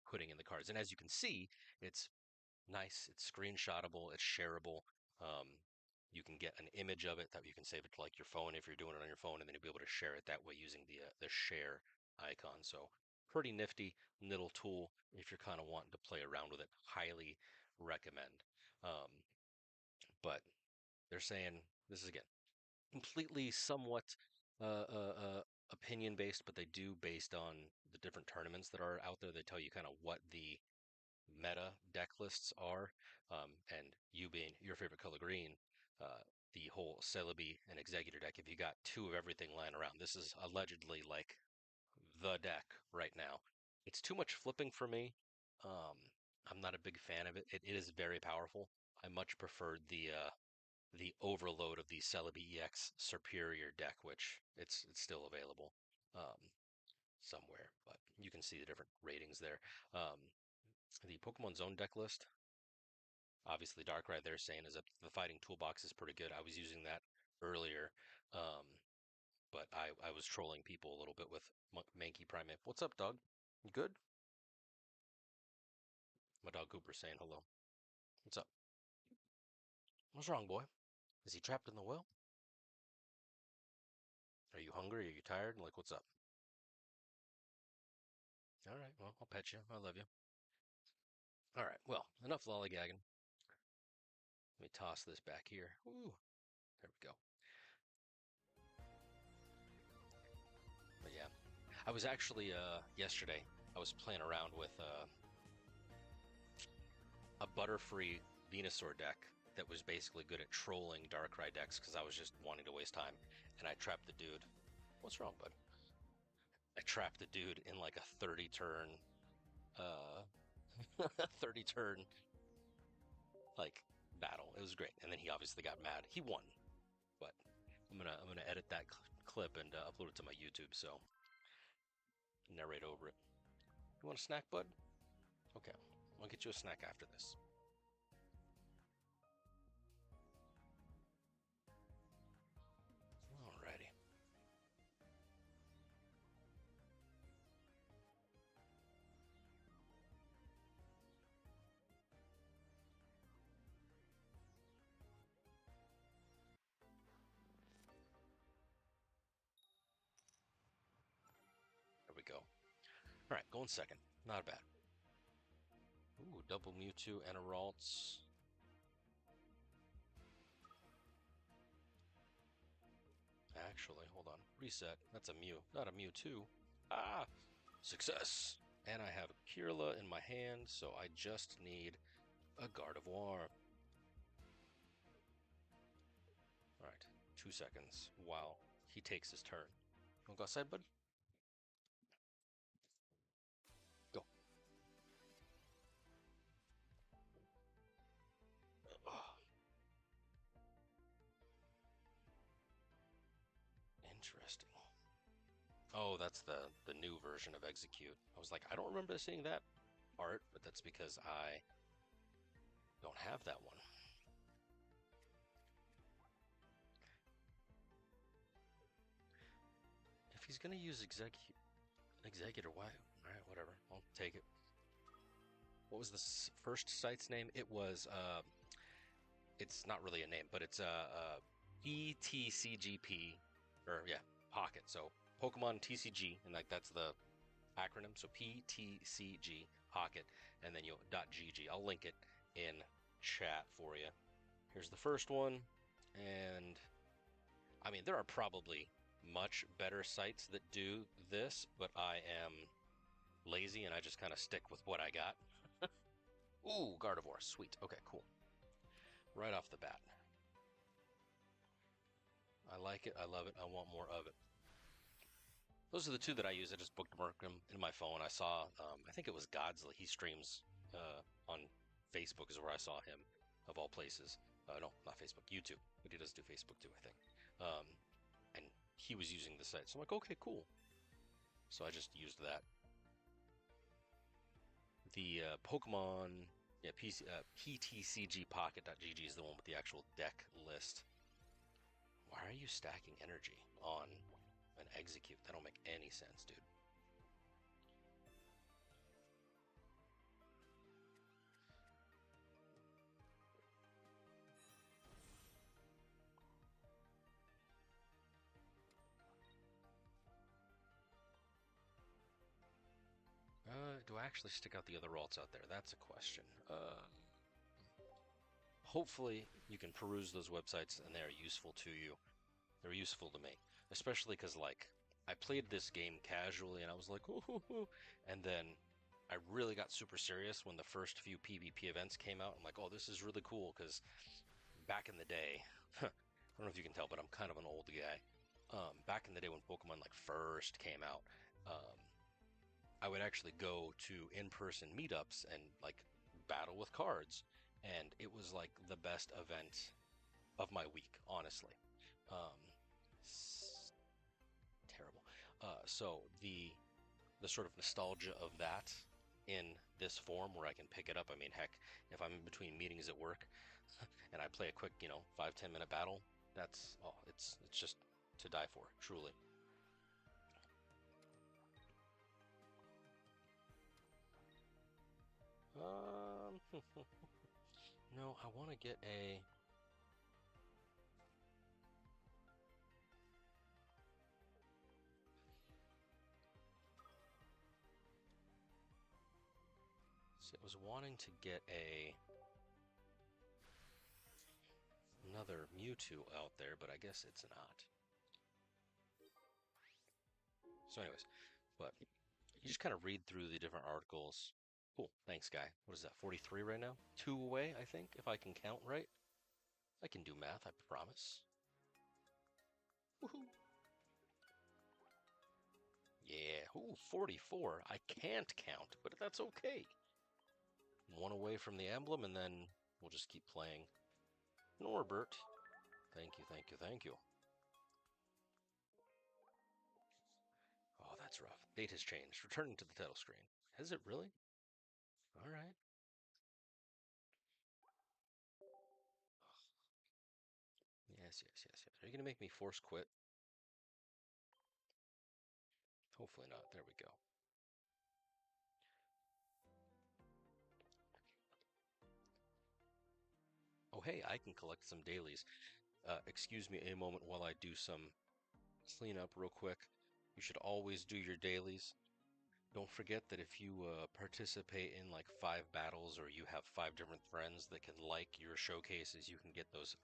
putting in the cards. And as you can see, it's nice, it's screenshotable, it's shareable. You can get an image of it that you can save it to like your phone if you're doing it on your phone, and then you'll be able to share it that way using the share icon. So pretty nifty little tool if you're kind of wanting to play around with it. Highly recommend. But they're saying this is, again, completely somewhat opinion based, but they do based on the different tournaments that are out there. They tell you kind of what the meta deck lists are, and you being your favorite color green, the whole Celebi and Executor deck, if you got two of everything lying around, this is allegedly like the deck right now. It's too much flipping for me. I'm not a big fan of it. It is very powerful. I much preferred the overload of the Celebi EX Superior deck, which it's still available somewhere, but you can see the different ratings there. The Pokemon Zone deck list, obviously Darkrai they're saying is that the Fighting Toolbox is pretty good. I was using that earlier, but I was trolling people a little bit with Mankey Monkey Primate. What's up, dog? You good? My dog Cooper's saying hello. What's up? What's wrong, boy? Is he trapped in the well? Are you hungry? Are you tired? Like, what's up? All right, well, I'll pet you. I love you. All right, well, enough lollygagging. Let me toss this back here. Ooh, there we go. But yeah, I was actually, yesterday, I was playing around with a Butterfree Venusaur deck that was basically good at trolling Darkrai decks because I was just wanting to waste time. And I trapped the dude. What's wrong, bud? I trapped the dude in like a 30 turn, 30 turn, like, battle. It was great. And then he obviously got mad. He won. But I'm gonna edit that clip and upload it to my YouTube, so narrate over it. You want a snack, bud? Okay, I'll get you a snack after this. Alrighty. There we go. Alright, going second. Not bad. Ooh, double Mewtwo and a Ralts. Actually, hold on. Reset. That's a Mew, not a Mewtwo. Ah! Success! And I have a Kirla in my hand, so I just need a Gardevoir. Alright, 2 seconds while he takes his turn. You wanna go outside, bud? Go. Oh, interesting. Oh, that's the new version of Execute. I was like, I don't remember seeing that art, but that's because I don't have that one. If he's gonna use Executor, why? Alright, whatever. I'll take it. What was the first site's name? It was, it's not really a name, but it's PTCGP, or yeah, Pocket. So Pokemon TCG, and like that's the acronym. So PTCG Pocket, and then you .gg. I'll link it in chat for you. Here's the first one, and I mean there are probably much better sites that do this, but I am lazy and I just kind of stick with what I got. Ooh, Gardevoir, sweet. Okay, cool. Right off the bat. I like it, I love it, I want more of it. Those are the two that I use. I just bookmarked them in my phone. I saw, I think it was Godzilla. He streams on Facebook is where I saw him, of all places. No, not Facebook, YouTube. But he does do Facebook too, I think. And he was using the site. So I'm like, okay, cool. So I just used that. The Pokemon, yeah, PTCGpocket.gg is the one with the actual deck list. Why are you stacking energy on an Execute? That don't make any sense, dude. Do I actually stick out the other Ralts out there? That's a question. Hopefully you can peruse those websites and they're useful to you. They're useful to me, especially because like I played this game casually and I was like, ooh, and then I really got super serious when the first few PvP events came out. I'm like, oh, this is really cool because back in the day, I don't know if you can tell, but I'm kind of an old guy. Back in the day when Pokemon like first came out, um, I would actually go to in-person meetups and like battle with cards, and it was like the best event of my week, honestly. Um, Terrible. So the sort of nostalgia of that in this form where I can pick it up. I mean, heck, if I'm in between meetings at work and I play a quick, 5-10 minute battle, that's it's just to die for, truly. No, I want to get a... So I was wanting to get another Mewtwo out there, but I guess it's not. So anyways, but you just kind of read through the different articles. Cool, thanks, guy. What is that, 43 right now? 2 away, I think, if I can count right. I can do math, I promise. Woohoo! Yeah, ooh, 44. I can't count, but that's okay. 1 away from the emblem, and then we'll just keep playing. Norbert. Thank you, thank you, thank you. Oh, that's rough. Date has changed. Returning to the title screen. Has it really? All right. Yes, yes, yes, yes. Are you going to make me force quit? Hopefully not. There we go. Oh, hey, I can collect some dailies. Excuse me a moment while I do some cleanup real quick. You should always do your dailies. Don't forget that if you participate in like 5 battles, or you have 5 different friends that can like your showcases, you can get those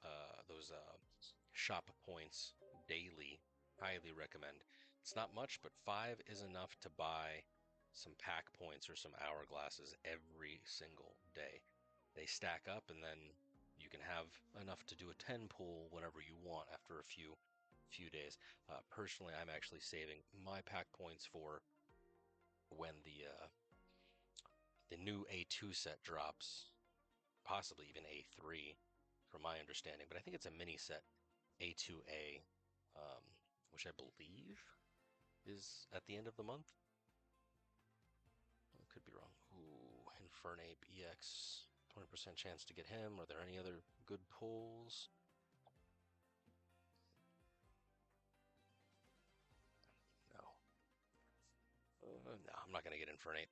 shop points daily. Highly recommend. It's not much, but 5 is enough to buy some pack points or some hourglasses every single day. They stack up, and then you can have enough to do a 10 pull whenever you want after a few days. Personally, I'm actually saving my pack points for when the new A2 set drops, possibly even A3, from my understanding. But I think it's a mini set, A2A, which I believe is at the end of the month. I could be wrong. Ooh, Infernape EX, 20% chance to get him. Are there any other good pulls? No. No, I'm not gonna get Infernape.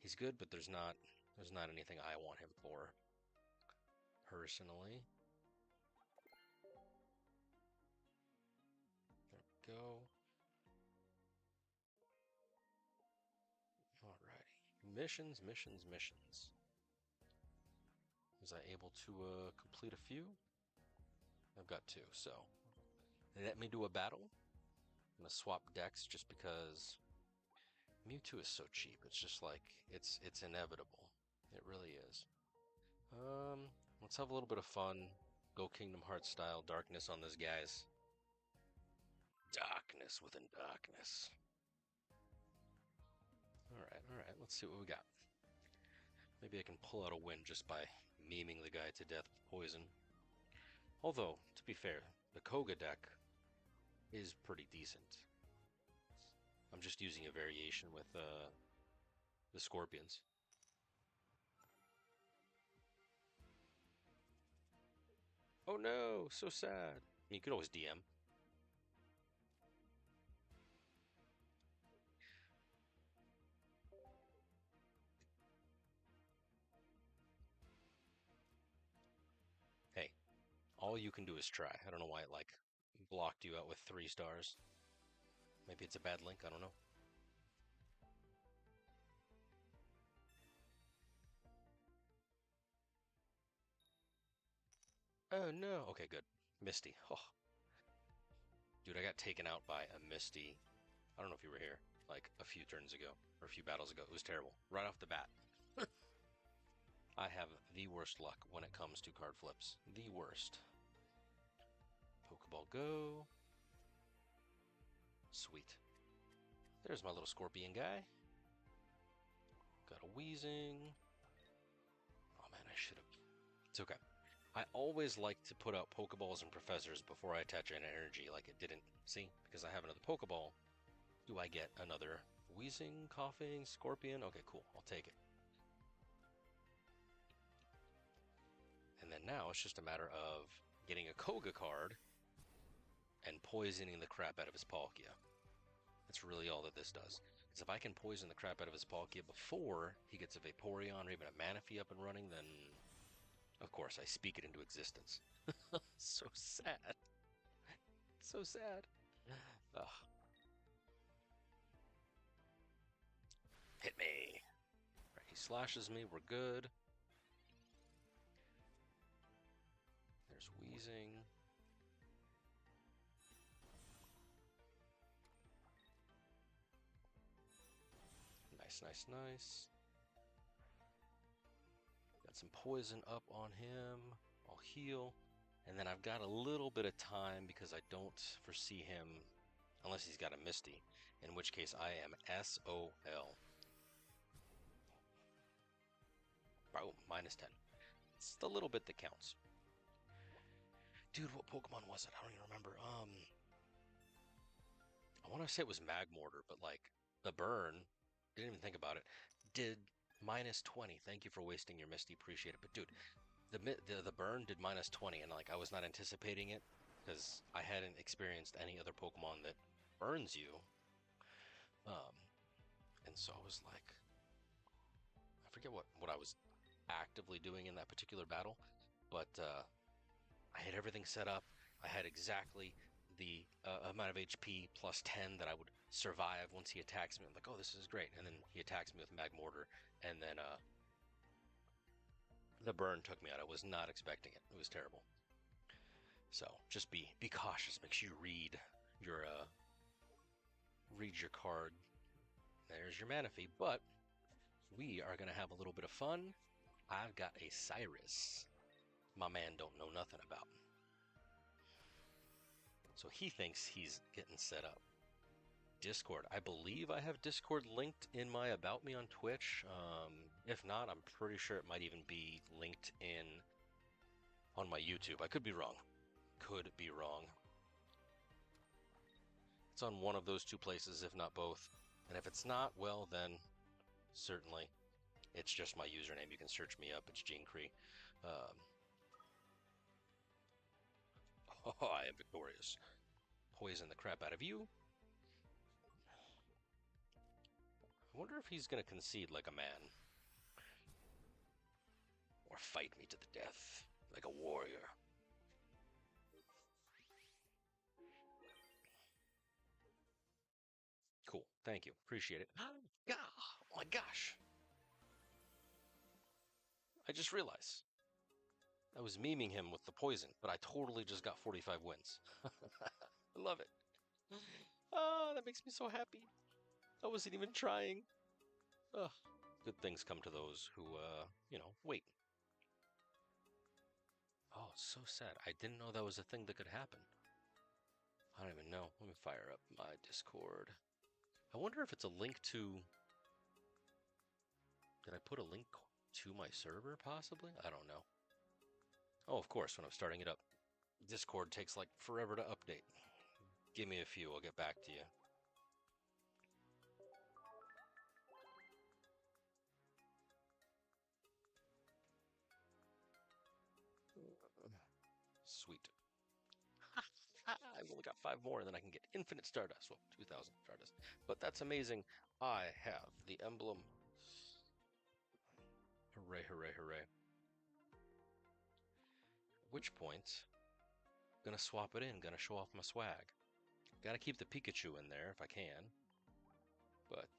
He's good, but there's not anything I want him for, personally. There we go. Alrighty. Missions, missions, missions. Was I able to complete a few? I've got 2, so let me do a battle. I'm gonna swap decks just because Mewtwo is so cheap. It's just like it's inevitable. It really is. Let's have a little bit of fun. Go Kingdom Hearts style darkness on this, guys. Darkness within darkness. All right. Let's see what we got. Maybe I can pull out a win just by memeing the guy to death with poison. Although, to be fair, the Koga deck is pretty decent. I'm just using a variation with the Scorpions. Oh no, so sad. You could always DM. Hey, all you can do is try. I don't know why it like blocked you out with 3 stars. Maybe it's a bad link, I don't know. Oh no. Okay, good. Misty. Oh. Dude, I got taken out by a Misty. I don't know if you were here, like a few turns ago, or a few battles ago. It was terrible. Right off the bat. I have the worst luck when it comes to card flips. The worst. Pokeball go. Sweet. There's my little scorpion guy. Got a Weezing. Oh man, I should have. It's okay. I always like to put out Pokeballs and Professors before I attach an energy like it didn't. See? Because I have another Pokeball. Do I get another Weezing, Coughing, Scorpion? Okay, cool. I'll take it. And then now it's just a matter of getting a Koga card and poisoning the crap out of his Palkia. That's really all that this does. Because if I can poison the crap out of his Palkia before he gets a Vaporeon or even a Manaphy up and running, then of course I speak it into existence. So sad. So sad. Ugh. Hit me. Right, he slashes me. We're good. There's Wheezing. Nice, nice, nice. Got some poison up on him. I'll heal. And then I've got a little bit of time because I don't foresee him unless he's got a Misty, in which case I am SOL. Boom, -10. It's the little bit that counts. Dude, what Pokemon was it? I don't even remember. I want to say it was Magmortar, but like the burn, didn't even think about it, did -20. Thank you for wasting your Misty, appreciate it. But dude, the burn did -20, and like I was not anticipating it because I hadn't experienced any other Pokemon that burns you. And so I was like, I forget what I was actively doing in that particular battle, but I had everything set up. I had exactly the amount of HP plus 10 that I would survive once he attacks me. I'm like, oh, this is great. And then he attacks me with Magmortar, and then the burn took me out. I was not expecting it. It was terrible. So just be cautious. Make sure you read your card. There's your Manaphy, but we are gonna have a little bit of fun. I've got a Cyrus my man don't know nothing about. So he thinks he's getting set up. Discord. I believe I have Discord linked in my About Me on Twitch. If not, I'm pretty sure it might even be linked in on my YouTube. I could be wrong. Could be wrong. It's on one of those two places, if not both. And if it's not, well, then certainly it's just my username. You can search me up. It's Gene Cree. Oh, I am victorious. Poison the crap out of you. I wonder if he's going to concede like a man. Or fight me to the death like a warrior. Cool. Thank you. Appreciate it. Oh my gosh. I just realized I was memeing him with the poison, but I totally just got 45 wins. I love it. Oh, that makes me so happy. I wasn't even trying. Ugh. Good things come to those who, wait. Oh, it's so sad. I didn't know that was a thing that could happen. I don't even know. Let me fire up my Discord. I wonder if it's a link to... Did I put a link to my server, possibly? I don't know. Oh, of course, when I'm starting it up. Discord takes like forever to update. Give me a few, I'll get back to you. Sweet. I've only got 5 more, and then I can get infinite Stardust. Well, 2,000 Stardust. But that's amazing. I have the emblem. Hooray, hooray, hooray. At which point, gonna swap it in, gonna show off my swag. Gotta keep the Pikachu in there if I can. But,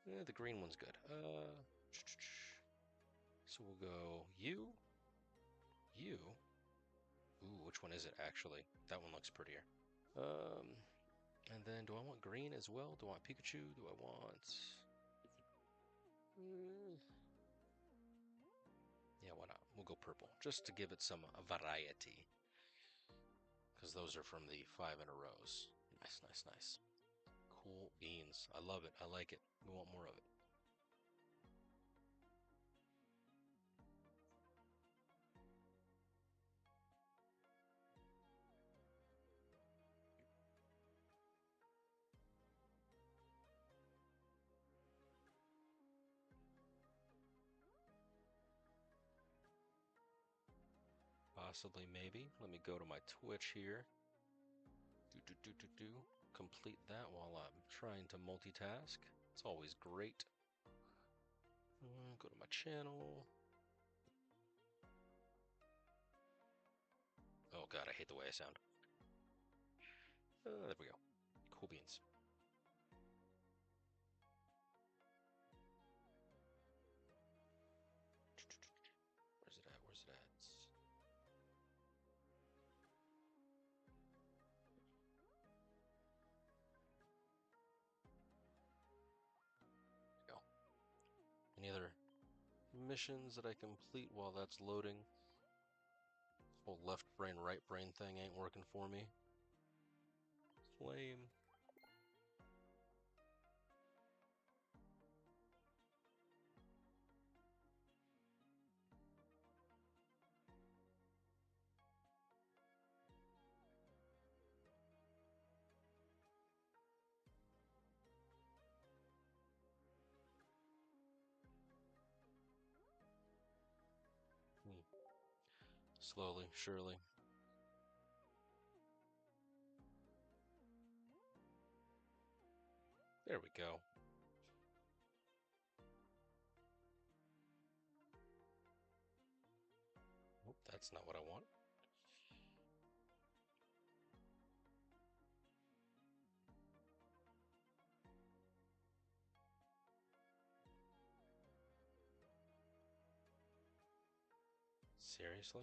the green one's good. So we'll go you. Ooh, which one is it, actually? That one looks prettier. And then, do I want green as well? Do I want Pikachu? Do I want... Yeah, why not? We'll go purple, just to give it some variety. Because those are from the 5 in a rows. Nice, nice, nice. Cool beans. I love it. I like it. We want more of it. Possibly, maybe. Let me go to my Twitch here. Complete that while I'm trying to multitask. It's always great. Go to my channel. Oh god, I hate the way I sound. There we go. Cool beans. Where's it at? Where's it at? Go. Any other missions that I complete while that's loading? Whole left brain, right brain thing ain't working for me. Flame. Slowly, surely. There we go. Nope, that's not what I want. Seriously?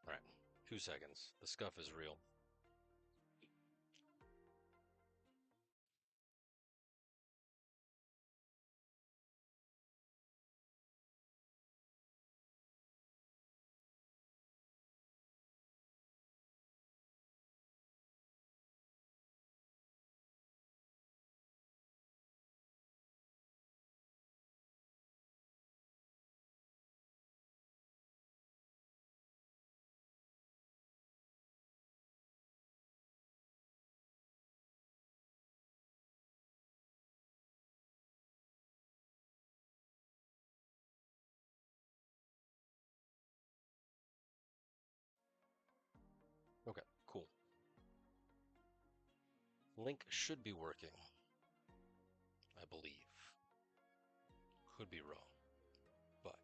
Alright, 2 seconds. The scuff is real. Okay, cool. Link should be working. I believe. Could be wrong. But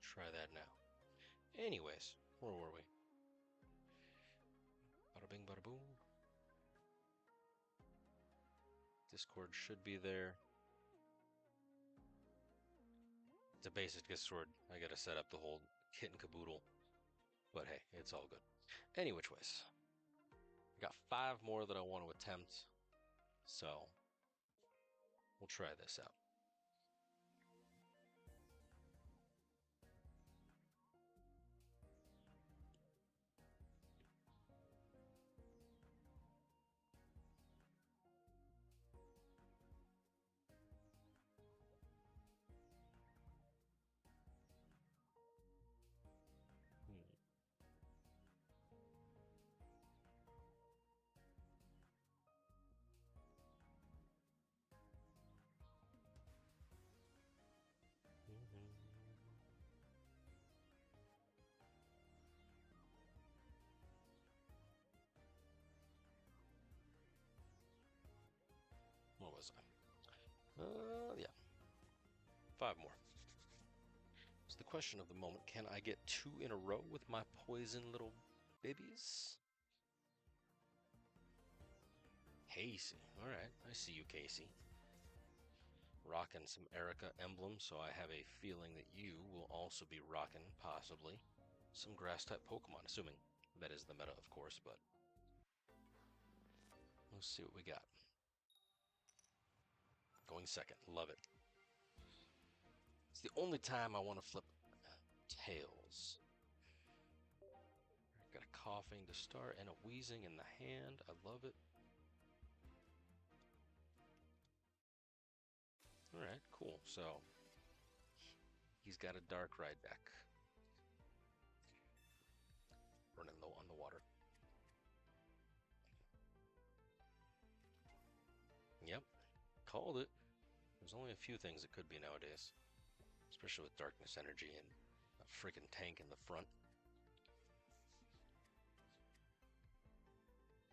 try that now. Anyways, where were we? Bada bing, bada boom. Discord should be there. It's a basic Discord. I gotta set up the whole kit and caboodle. But hey, it's all good. Any which ways. I got 5 more that I want to attempt. So, we'll try this out. What was I? Yeah. 5 more. It's the question of the moment. Can I get 2 in a row with my poison little babies? Casey. Alright, I see you, Casey. Rocking some Erica Emblem, so I have a feeling that you will also be rocking, possibly, some grass-type Pokemon, assuming that is the meta, of course, but let's see what we got. Going second. Love it. It's the only time I want to flip tails. Got a coughing to start and a wheezing in the hand. I love it. Alright, cool. So, he's got a Darkrai deck. Running low on the water. Called it. There's only a few things it could be nowadays. Especially with darkness energy and a freaking tank in the front.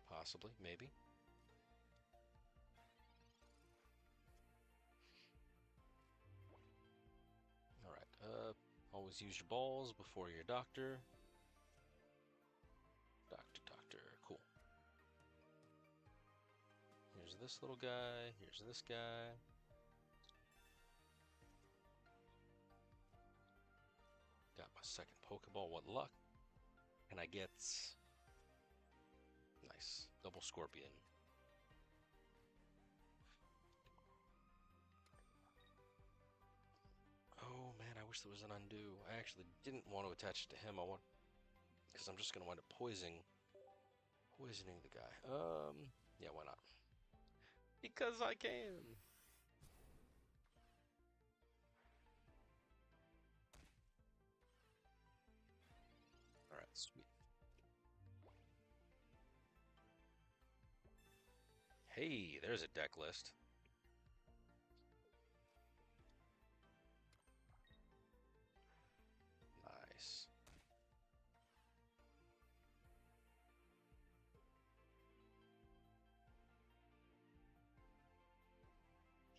Possibly, maybe. Alright, always use your balls before your doctor. Doctor, cool. Here's this little guy, here's this guy. Got my second Pokeball, what luck. And I get... Nice, double Scorpion. Oh man, I wish there was an undo. I actually didn't want to attach it to him. Because I'm just gonna wind up poisoning the guy. Yeah, why not? Because I can. All right, sweet. Hey, there's a deck list. Nice.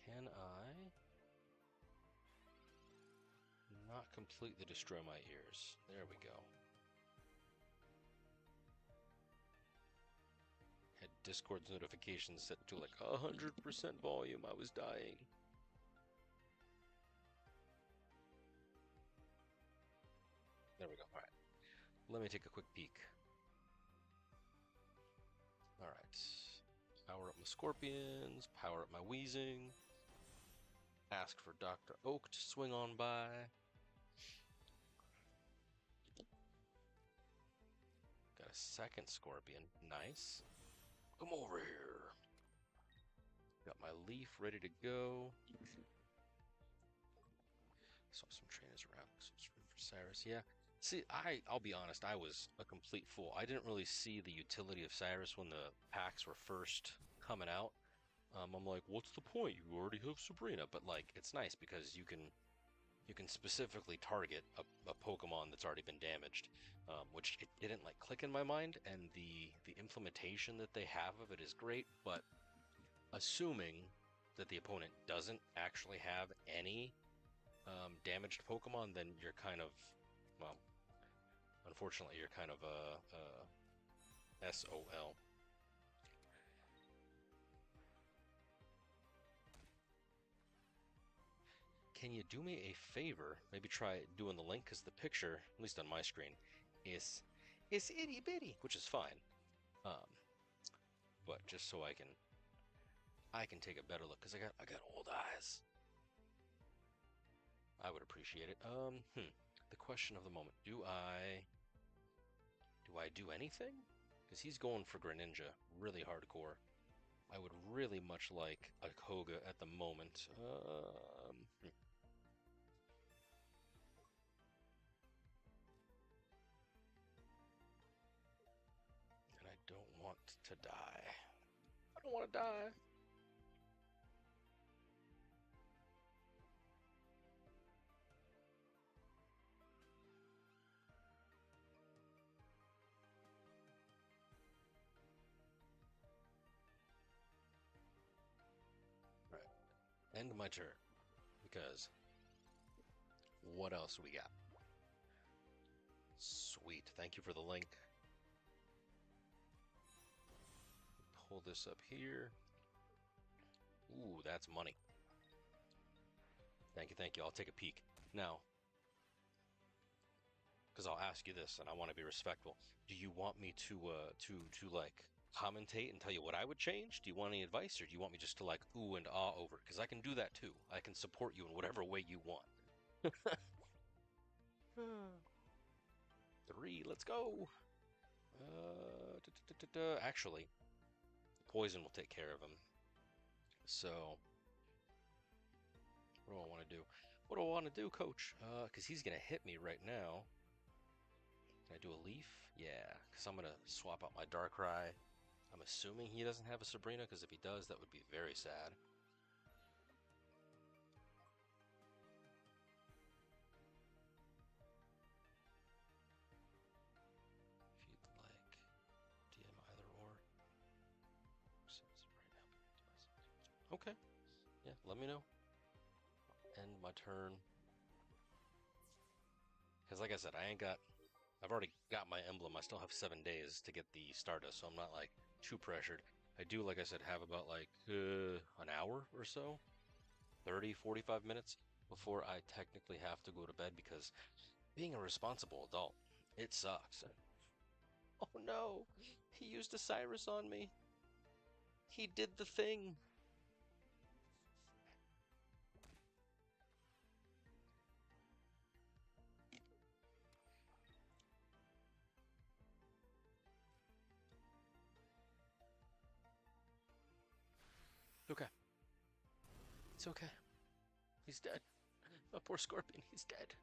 Can I not completely destroy my ears? There we go. Had Discord's notifications set to like 100% volume. I was dying. There we go. All right. Let me take a quick peek. All right. Power up my Scorpions. Power up my Wheezing. Ask for Dr. Oak to swing on by. Got a second Scorpion. Nice. Come over here. Got my Leaf ready to go. Saw some trainers around. Some room for Cyrus. Yeah. See, I'll be honest, I was a complete fool. I didn't really see the utility of Cyrus when the packs were first coming out. I'm like, what's the point? You already have Sabrina. But like, it's nice because you can specifically target a Pokemon that's already been damaged, which it didn't like click in my mind, and the implementation that they have of it is great, but assuming that the opponent doesn't actually have any damaged Pokemon, then you're kind of, well, unfortunately, you're kind of a SOL. Can you do me a favor? Maybe try doing the link, because the picture, at least on my screen, is itty bitty, which is fine. But just so I can take a better look, because I got old eyes. I would appreciate it. The question of the moment: do I do anything? Because he's going for Greninja, really hardcore. I would really much like a Koga at the moment. And I don't want to die. I don't want to die. Right. End my turn. Because what else we got? Sweet. Thank you for the link. Pull this up here. Ooh, that's money. Thank you, thank you. I'll take a peek. Now, because I'll ask you this, and I want to be respectful. Do you want me to like commentate and tell you what I would change? Do you want any advice, or do you want me just to like ooh and ah over it? Because I can do that too. I can support you in whatever way you want. 3, let's go. Actually, poison will take care of him. So, what do I want to do? What do I want to do, Coach? Because he's gonna hit me right now. Can I do a leaf? Yeah, because I'm gonna swap out my Darkrai. I'm assuming he doesn't have a Sabrina, because if he does, that would be very sad. Okay. Yeah, let me know. End my turn. Because like I said, I've already got my emblem. I still have 7 days to get the Stardust, so I'm not like too pressured. I do, like I said, have about like an hour or so, 30, 45 minutes before I technically have to go to bed because being a responsible adult, it sucks. Oh no, he used a Cyrus on me. He did the thing. Okay, it's okay. He's dead. My poor Scorpion, he's dead.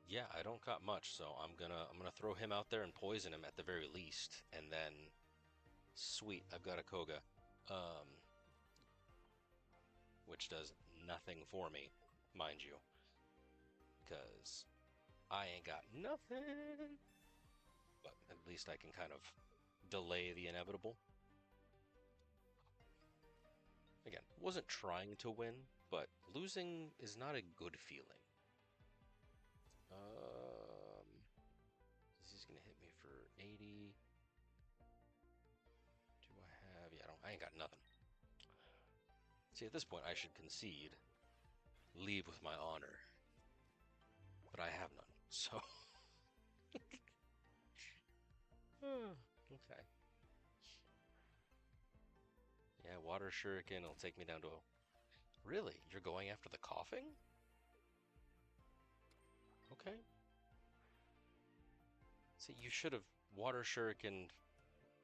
Yeah, I don't got much, so I'm gonna throw him out there and poison him at the very least, and then sweet, I've got a Koga, um, which does nothing for me, mind you, because I ain't got nothing. But at least I can kind of delay the inevitable. Again, wasn't trying to win, but losing is not a good feeling. He's gonna hit me for 80. Do I have? Yeah, I ain't got nothing. See, at this point, I should concede, leave with my honor, but I have none. So, okay. Yeah, water shuriken will take me down to a. Really? You're going after the coughing? Okay. See, you should have water shurikened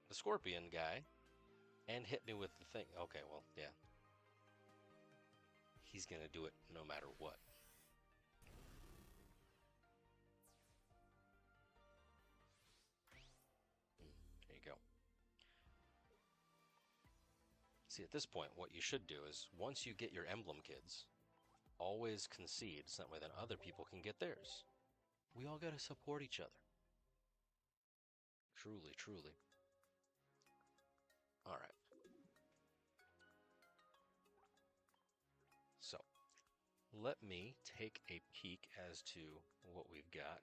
the scorpion guy and hit me with the thing. Okay, well, yeah. He's gonna do it no matter what. There you go. See, at this point, what you should do is once you get your emblem kids, always concede so that way then other people can get theirs. We all gotta support each other. Truly, truly. All right. So, let me take a peek as to what we've got.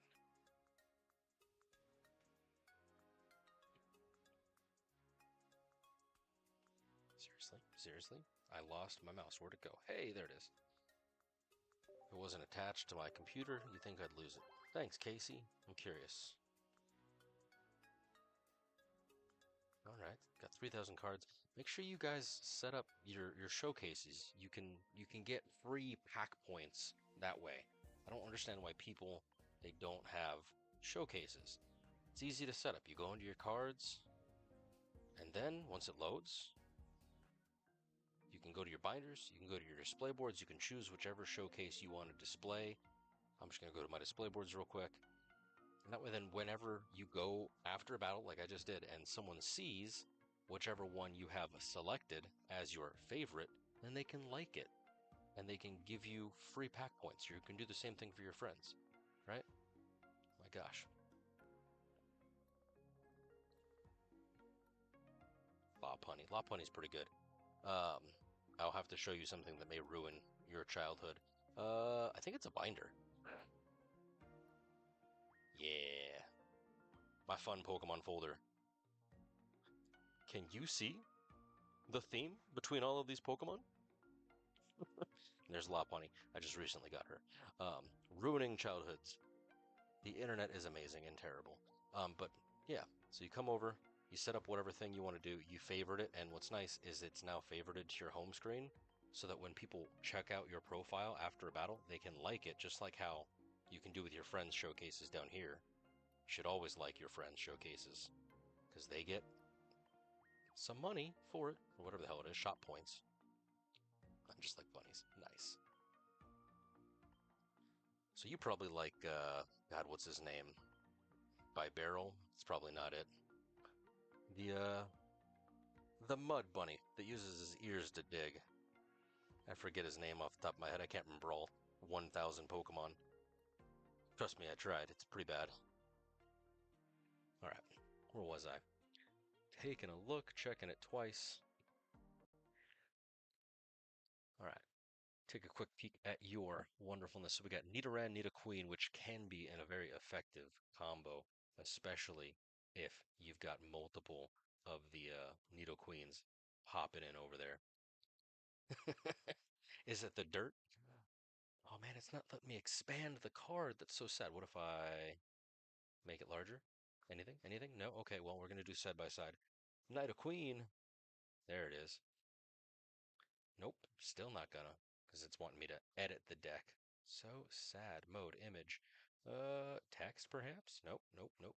Seriously? Seriously? I lost my mouse. Where'd it go? Hey, there it is. If it wasn't attached to my computer, you think I'd lose it. Thanks, Casey. I'm curious. All right, got 3,000 cards. Make sure you guys set up your showcases. You can get free pack points that way. I don't understand why people they don't have showcases. It's easy to set up. You go into your cards, and then once it loads, you can go to your binders, you can go to your display boards, you can choose whichever showcase you want to display. I'm just going to go to my display boards real quick. And that way then whenever you go after a battle like I just did and someone sees whichever one you have selected as your favorite, then they can like it and they can give you free pack points. You can do the same thing for your friends, right? My gosh. Lopunny's pretty good. Um, I'll have to show you something that may ruin your childhood. I think it's a binder. Yeah. My fun Pokemon folder. Can you see the theme between all of these Pokemon? There's Lopunny. I just recently got her. Ruining childhoods. The internet is amazing and terrible. But yeah, so you come over, you set up whatever thing you want to do, you favorite it, and what's nice is it's now favorited to your home screen so that when people check out your profile after a battle, they can like it just like how you can do with your friends' showcases down here. You should always like your friends' showcases because they get some money for it, or whatever the hell it is, shop points. I'm just like bunnies. Nice. So you probably like, God, what's his name? By Barrel? It's probably not it. The mud bunny that uses his ears to dig. I forget his name off the top of my head. I can't remember all 1,000 Pokemon. Trust me, I tried. It's pretty bad. All right, where was I? taking a look, checking it twice. All right, take a quick peek at your wonderfulness. So we got Nidoran, Nidoqueen, which can be in a very effective combo, especially if you've got multiple of the Nidoqueens hopping in over there. Is it the dirt? Oh man, it's not letting me expand the card. That's so sad. What if I make it larger? Anything? Anything? No? Okay, well, we're going to do side by side. Nidoqueen. There it is. Nope, still not gonna, because it's wanting me to edit the deck. So sad. Mode, image. Text perhaps? Nope, nope, nope.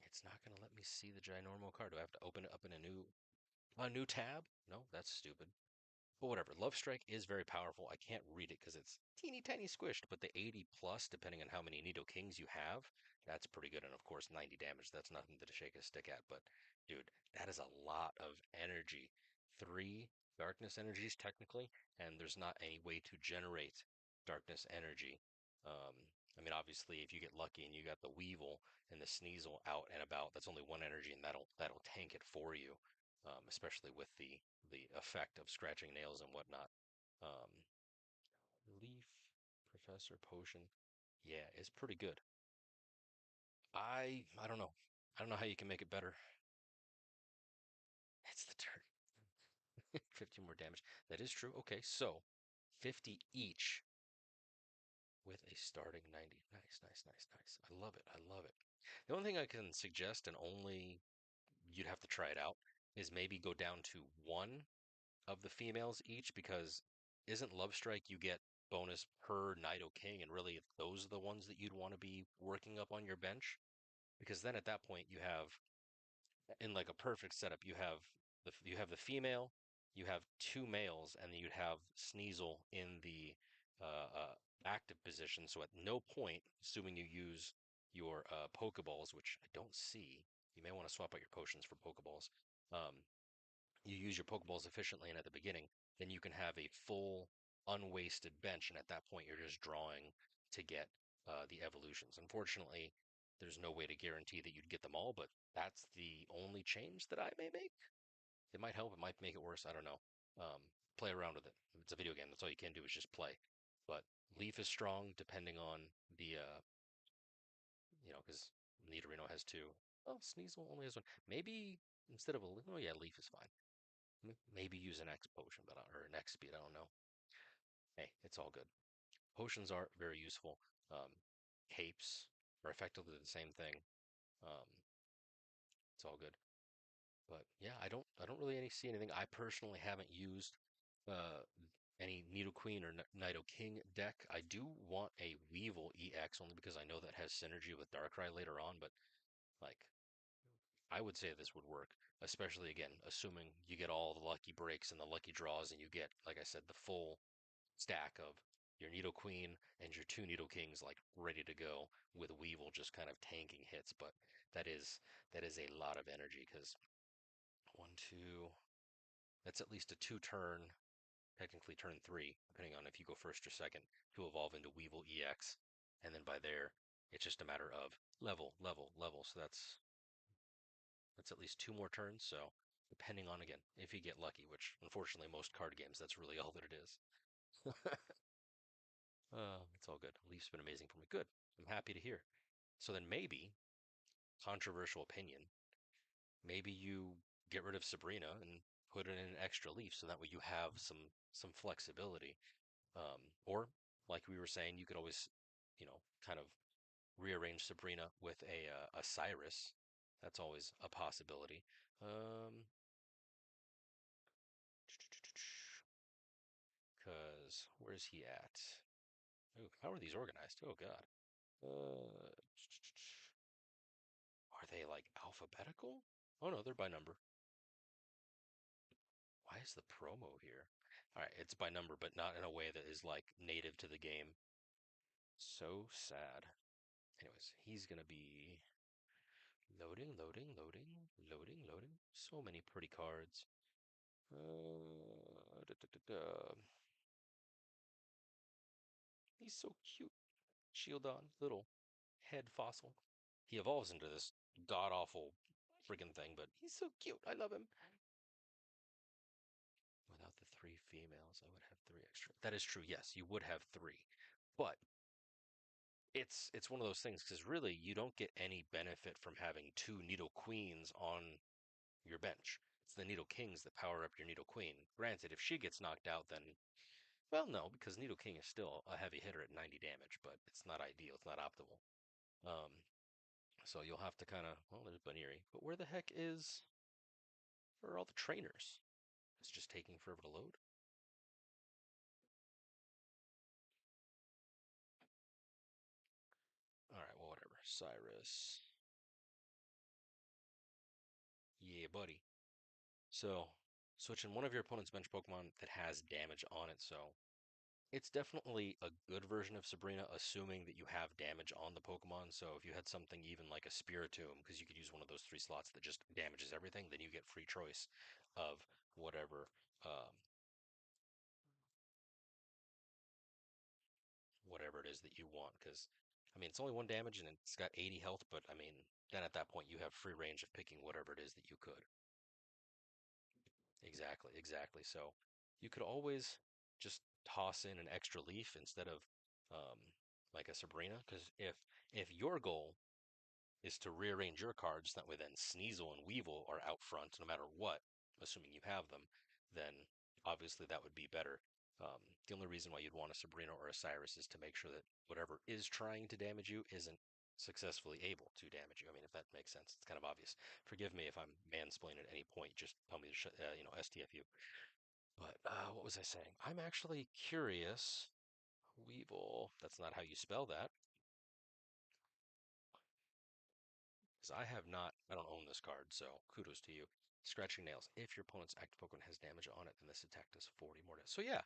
It's not gonna let me see the ginormal card. Do I have to open it up in a new tab? No, that's stupid. But whatever. Love Strike is very powerful. I can't read it because it's teeny tiny squished, but the 80 plus, depending on how many Nido Kings you have, that's pretty good. And of course, 90 damage, that's nothing to shake a stick at. But dude, that is a lot of energy. Three darkness energies, technically, and there's not any way to generate darkness energy. Um, I mean, obviously, if you get lucky and you got the Weevil and the Sneasel out and about, that's only one energy, and that'll tank it for you, especially with the effect of scratching nails and whatnot. Um, Leaf, Professor Potion, yeah, it's pretty good. I don't know. I don't know how you can make it better. It's the turn. 50 more damage. That is true. Okay, so 50 each with a starting 90. Nice, nice, nice, nice. I love it. I love it. The only thing I can suggest, and only you'd have to try it out, is maybe go down to one of the females each, because isn't Love Strike you get bonus per Nido King, and really those are the ones that you'd want to be working up on your bench, because then at that point you have, in like a perfect setup, you have the female, you have two males, and then you'd have Sneasel in the uh, active position. So at no point, assuming you use your Pokeballs, which I don't see, you may want to swap out your potions for Pokeballs. Um, you use your Pokeballs efficiently and at the beginning, then you can have a full unwasted bench. And at that point, you're just drawing to get the evolutions. Unfortunately, there's no way to guarantee that you'd get them all, but that's the only change that I may make. It might help, it might make it worse. I don't know. Play around with it. It's a video game. That's all you can do is just play. But Leaf is strong depending on the, because Nidorino has two. Oh, Sneasel only has one. Maybe instead of oh yeah, Leaf is fine. Maybe use an X potion, or an X speed. I don't know. Hey, it's all good. Potions are very useful. Um, Capes are effectively the same thing. Um, it's all good. But yeah, I don't really see anything. I personally haven't used uh, any Nidoqueen or Nidoking deck. I do want a Weevil EX only because I know that has synergy with Darkrai later on. But like, I would say this would work, especially again, assuming you get all the lucky breaks and the lucky draws, and you get, like I said, the full stack of your Nidoqueen and your two Nidokings like ready to go, with Weevil just kind of tanking hits. But that is that is a lot of energy, because one, two, that's at least a two turn, technically turn three, depending on if you go first or second, to evolve into Weevil EX. And then by there, it's just a matter of level, level, level. So that's at least two more turns. So depending on, again, if you get lucky, which unfortunately most card games, that's really all that it is. It's all good. Leaf's been amazing for me. Good. I'm happy to hear. So then maybe, controversial opinion, maybe you get rid of Sabrina and put in an extra leaf, so that way you have some flexibility. Or like we were saying, you could always, kind of rearrange Sabrina with a Cyrus. That's always a possibility. Um, because where's he at? Ooh, how are these organized? Oh God. Uh, are they like alphabetical? Oh no, they're by number. Why is the promo here? All right, it's by number, but not in a way that is like native to the game. So sad. Anyways, he's gonna be loading, loading, loading, loading, loading. So many pretty cards. Da, da, da, da. He's so cute. Shieldon, little head fossil. He evolves into this god awful friggin' thing, but he's so cute. I love him. Without the 3 females, I would have 3 extra. That is true. Yes, you would have 3, but it's one of those things because really you don't get any benefit from having 2 Needle Queens on your bench. It's the Needle Kings that power up your Needle Queen. Granted, if she gets knocked out, then well, no, because Needle King is still a heavy hitter at 90 damage, but it's not ideal. It's not optimal. Um, so you'll have to kind of, well, there's Baniri, but where the heck are all the trainers? It's just taking forever to load. All right, well, whatever. Cyrus. Yeah, buddy. So, switching one of your opponent's bench Pokemon that has damage on it. So, it's definitely a good version of Sabrina, assuming that you have damage on the Pokemon. So, if you had something even like a Spiritomb, because you could use one of those 3 slots that just damages everything, then you get free choice of whatever um, whatever it is that you want. Because, I mean, it's only 1 damage and it's got 80 health, but I mean, then at that point you have free range of picking whatever it is that you could. Exactly, exactly. So you could always just toss in an extra leaf instead of um, like a Sabrina, because if your goal is to rearrange your cards, that way then Sneasel and Weevil are out front no matter what, assuming you have them, then obviously that would be better. The only reason why you'd want a Sabrina or a Cyrus is to make sure that whatever is trying to damage you isn't successfully able to damage you. I mean, if that makes sense, it's kind of obvious. Forgive me if I'm mansplaining at any point. Just tell me to STFU. But what was I saying? I'm actually curious. Weevil. That's not how you spell that. Because I have not, I don't own this card, so kudos to you. Scratching Nails. If your opponent's active Pokemon has damage on it, then this attack does 40 more damage. So yeah,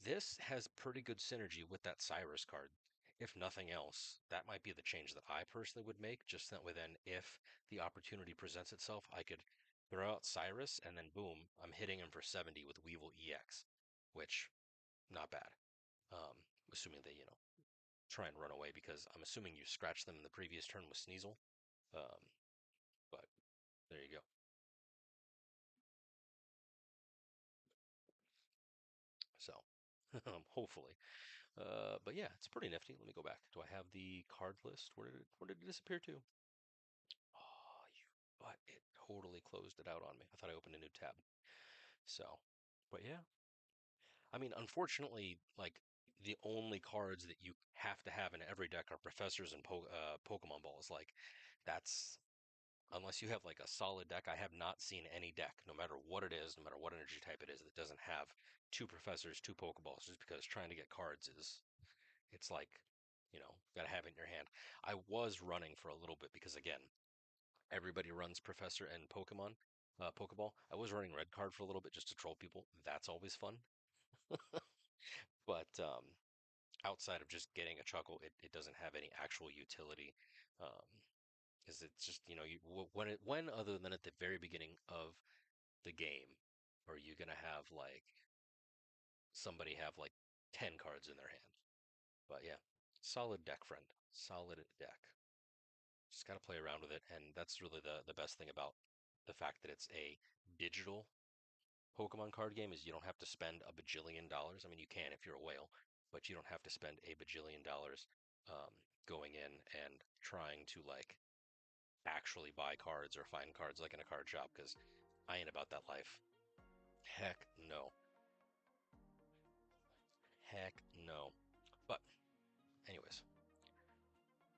this has pretty good synergy with that Cyrus card. If nothing else, that might be the change that I personally would make. Just that way, then, if the opportunity presents itself, I could throw out Cyrus and then boom, I'm hitting him for 70 with Weevil EX, which not bad. Assuming they, try and run away because I'm assuming you scratched them in the previous turn with Sneasel. Um, but there you go. So, hopefully. But yeah, it's pretty nifty. Let me go back. Do I have the card list? Where did it disappear to? Oh, you but it totally closed it out on me. I thought I opened a new tab. So, but yeah. I mean, unfortunately, like the only cards that you have to have in every deck are professors and Pokemon balls. Like that's unless you have like a solid deck. I have not seen any deck, no matter what it is, no matter what energy type it is, that doesn't have 2 professors, 2 Pokeballs, just because trying to get cards is it's like, got to have it in your hand. I was running for a little bit because again, everybody runs Professor and Pokeball. I was running Red Card for a little bit just to troll people. That's always fun. But outside of just getting a chuckle, it doesn't have any actual utility. Um, because it's just, when other than at the very beginning of the game are you gonna have like somebody have like 10 cards in their hand? But yeah, solid deck, friend. Solid deck. Just got to play around with it, and that's really the best thing about the fact that it's a digital Pokemon card game is you don't have to spend a bajillion dollars. I mean, you can if you're a whale, but you don't have to spend a bajillion dollars going in and trying to like actually buy cards or find cards like in a card shop because I ain't about that life. Heck no. Heck no. But anyways,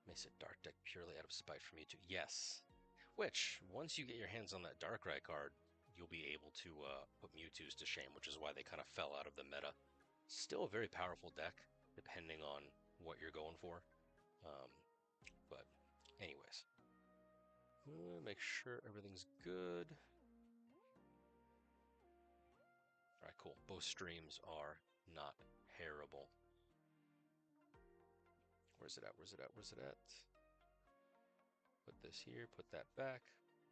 makes it Dark deck purely out of spite for me too. Yes. Which, once you get your hands on that Darkrai card, you'll be able to put Mewtwo's to shame, which is why they kind of fell out of the meta. Still a very powerful deck, depending on what you're going for. Um, but, anyways, make sure everything's good. All right, cool. Both streams are not terrible. Where's it at? Where's it at? Where's it at? Put this here, put that back.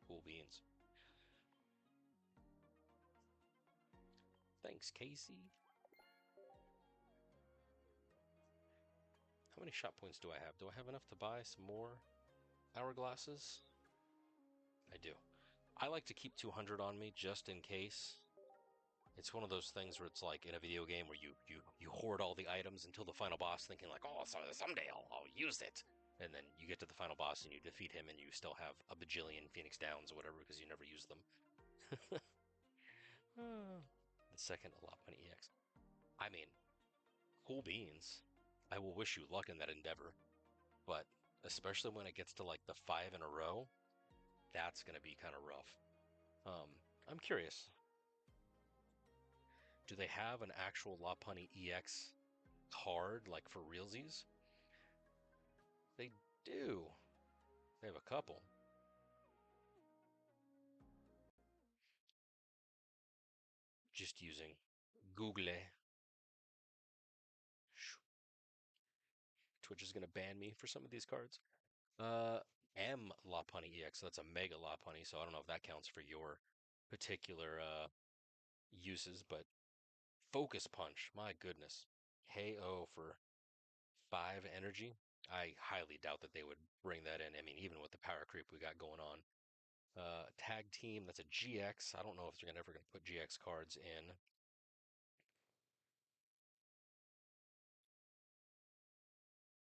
Cool beans. Thanks, Casey. How many shot points do I have? Do I have enough to buy some more hourglasses? I do. I like to keep 200 on me just in case. It's one of those things where it's like in a video game where you hoard all the items until the final boss, thinking like, oh, someday I'll use it, and then you get to the final boss and you defeat him and you still have a bajillion Phoenix Downs or whatever because you never use them. The second allotment EX. I mean, cool beans. I will wish you luck in that endeavor, but especially when it gets to like the 5 in a row, that's gonna be kind of rough. I'm curious. Do they have an actual Lopunny EX card, like for realsies? They do. They have a couple. Just using Google. Twitch is going to ban me for some of these cards. Uh, M Lopunny EX, so that's a Mega Lopunny, so I don't know if that counts for your particular uses, but Focus Punch, my goodness. KO for 5 energy. I highly doubt that they would bring that in. I mean, even with the power creep we got going on. Tag team, that's a GX. I don't know if they're ever going to put GX cards in.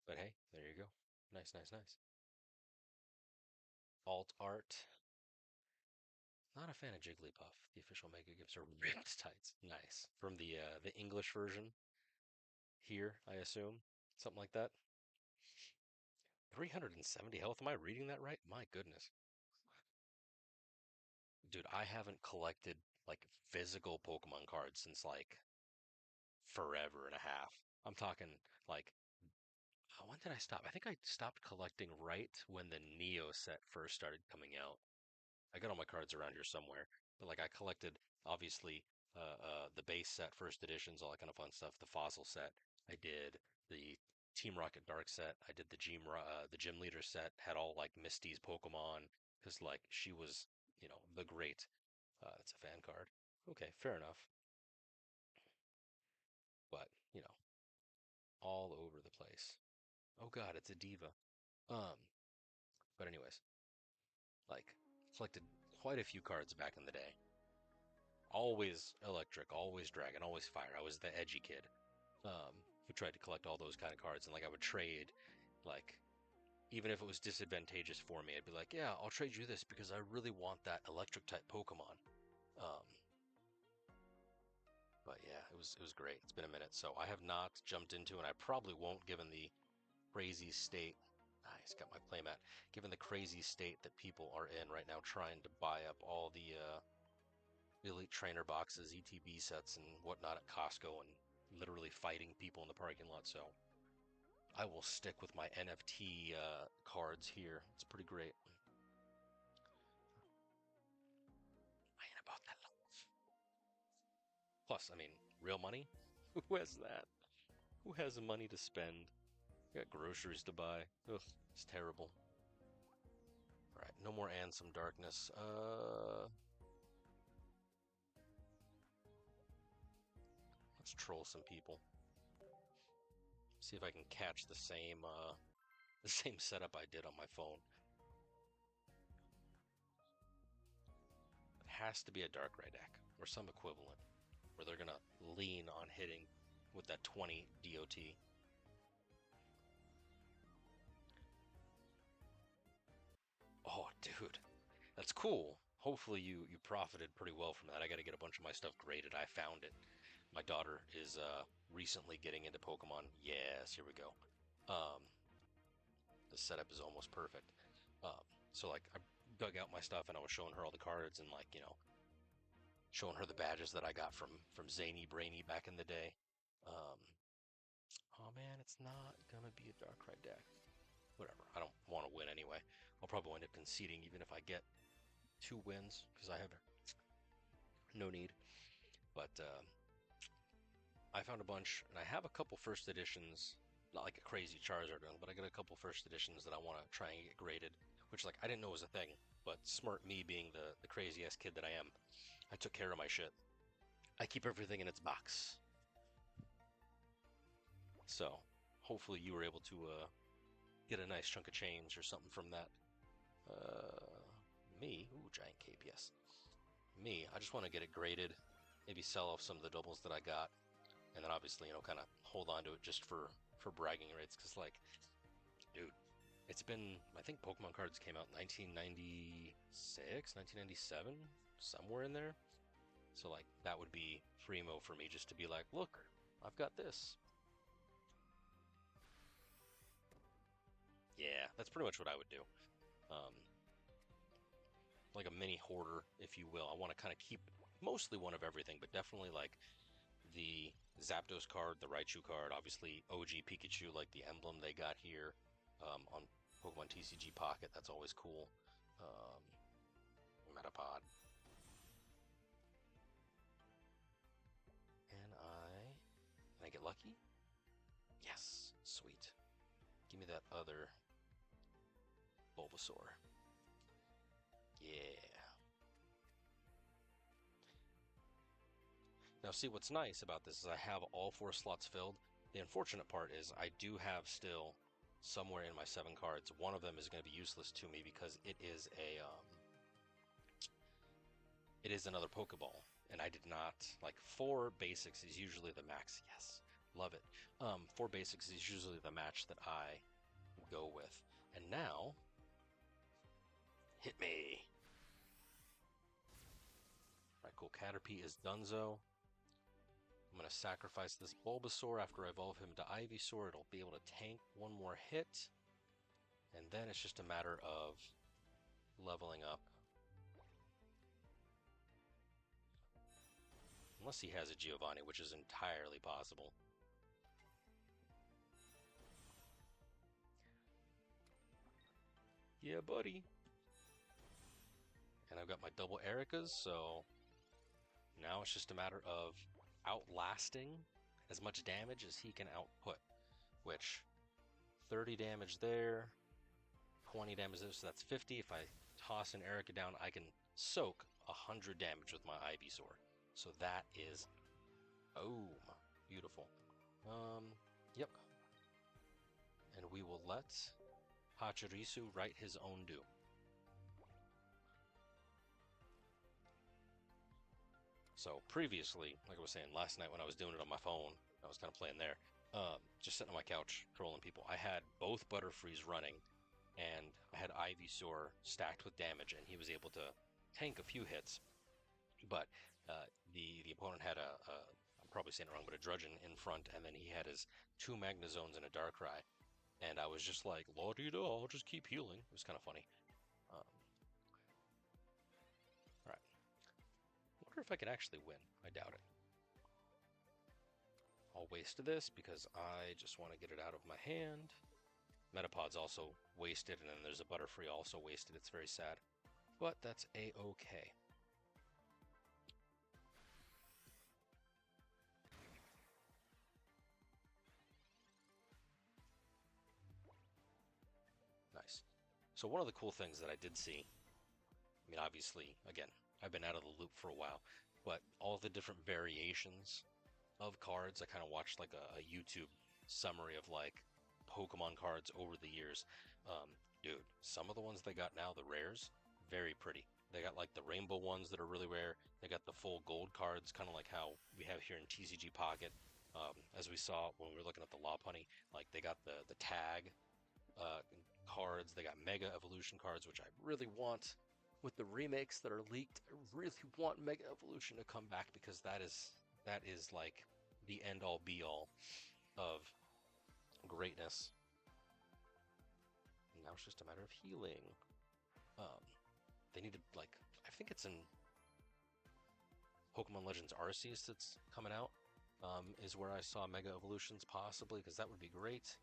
But hey, there you go. Nice, nice, nice. Alt art. Not a fan of Jigglypuff. The official Mega gives her ripped tights. Nice. From the English version here, I assume. Something like that. 370 health. Am I reading that right? My goodness. Dude, I haven't collected like physical Pokemon cards since like forever and a half. I'm talking like, when did I stop? I think I stopped collecting right when the Neo set first started coming out. I got all my cards around here somewhere, but like I collected obviously the base set, first editions, all that kind of fun stuff. The fossil set, I did the Team Rocket Dark set. I did the gym leader set. Had all like Misty's Pokemon because like she was the great. It's a fan card. Okay, fair enough, but all over the place. Oh God, it's a diva. Um, but anyways, like collected quite a few cards back in the day. Always electric, always dragon, always fire. I was the edgy kid who tried to collect all those kind of cards, and like I would trade, like even if it was disadvantageous for me, I'd be like, yeah, I'll trade you this because I really want that electric type Pokemon. Um, but yeah, it was great. It's been a minute, so I have not jumped into, and I probably won't, given the crazy state. Nice, got my playmat. Given the crazy state that people are in right now, trying to buy up all the Elite Trainer boxes, ETB sets, and whatnot at Costco, and literally fighting people in the parking lot. So I will stick with my NFT cards here. It's pretty great. I ain't about that life. Plus, I mean, real money? Who has that? Who has money to spend? You got groceries to buy. Ugh, it's terrible. All right, no more Ansem Darkness. Let's troll some people. See if I can catch the same setup I did on my phone. It has to be a Darkrai deck or some equivalent where they're gonna lean on hitting with that 20 DOT. Oh, dude, that's cool. Hopefully you profited pretty well from that. I got to get a bunch of my stuff graded. I found it. My daughter is recently getting into Pokemon. Yes, here we go. Um, the setup is almost perfect. So like I dug out my stuff and I was showing her all the cards and like showing her the badges that I got from Zany Brainy back in the day. Um, oh man, it's not gonna be a Darkrai deck. Whatever. I don't want to win anyway. I'll probably end up conceding even if I get 2 wins because I have no need. But I found a bunch, and I have a couple first editions. Not like a crazy Charizard one, but I got a couple first editions that I want to try and get graded. Which like I didn't know was a thing, but smart me being the crazy ass kid that I am, I took care of my shit. I keep everything in its box. So hopefully you were able to get a nice chunk of change or something from that. Uh, Me, ooh, giant cape, yes. Me, I just want to get it graded, maybe sell off some of the doubles that I got, and then obviously, you know, kind of hold on to it just for bragging rights, because, like, dude, it's been, I think Pokemon cards came out in 1996, 1997, somewhere in there. So, like, that would be primo for me, just to be like, look, I've got this. Yeah, that's pretty much what I would do. Like a mini hoarder, if you will. I want to kind of keep mostly one of everything, but definitely like the Zapdos card, the Raichu card, obviously OG Pikachu, like the emblem they got here on Pokemon TCG Pocket. That's always cool. Metapod. Can I get lucky? Yes, sweet. Give me that other Bulbasaur. Yeah. Now, see, what's nice about this is I have all 4 slots filled. The unfortunate part is I do have still somewhere in my 7 cards. One of them is going to be useless to me because it is another Pokeball, and I did not, like, 4 basics is usually the max. Yes, love it. 4 basics is usually the match that I go with. And now, hit me. Alright, cool. Caterpie is donezo. I'm going to sacrifice this Bulbasaur after I evolve him to Ivysaur. It'll be able to tank 1 more hit. And then it's just a matter of leveling up. Unless he has a Giovanni, which is entirely possible. Yeah, buddy. And I've got my double Ericas, so now it's just a matter of outlasting as much damage as he can output, which 30 damage there, 20 damage there, so that's 50. If I toss an Erica down, I can soak 100 damage with my Ivysaur. So that is, oh, beautiful. Yep. And we will let Pachirisu write his own due. So previously, like I was saying, last night when I was doing it on my phone, I was kind of playing there, just sitting on my couch trolling people. I had both Butterfrees running, and I had Ivysaur stacked with damage, and he was able to tank a few hits. But the opponent had I'm probably saying it wrong, but a Drudgeon in front, and then he had his 2 Magnazones and a Darkrai. And I was just like, la-di-da, I'll just keep healing. It was kind of funny. Alright. I wonder if I can actually win. I doubt it. I'll waste this because I just want to get it out of my hand. Metapod's also wasted, and then there's a Butterfree also wasted. It's very sad. But that's a-okay. Nice. So one of the cool things that I did see, I mean, obviously, again, I've been out of the loop for a while, but all the different variations of cards, I kind of watched like a YouTube summary of like Pokemon cards over the years. Dude, some of the ones they got now, the rares, very pretty. They got like the rainbow ones that are really rare. They got the full gold cards, kind of like how we have here in TCG Pocket. As we saw when we were looking at the Lopunny, like they got the tag cards. They got Mega Evolution cards, which I really want. With the remakes that are leaked, I really want Mega Evolution to come back because that is like the end-all be-all of greatness. And now it's just a matter of healing. They need to, like, I think it's in Pokemon Legends Arceus that's coming out, is where I saw Mega Evolutions possibly, because that would be great.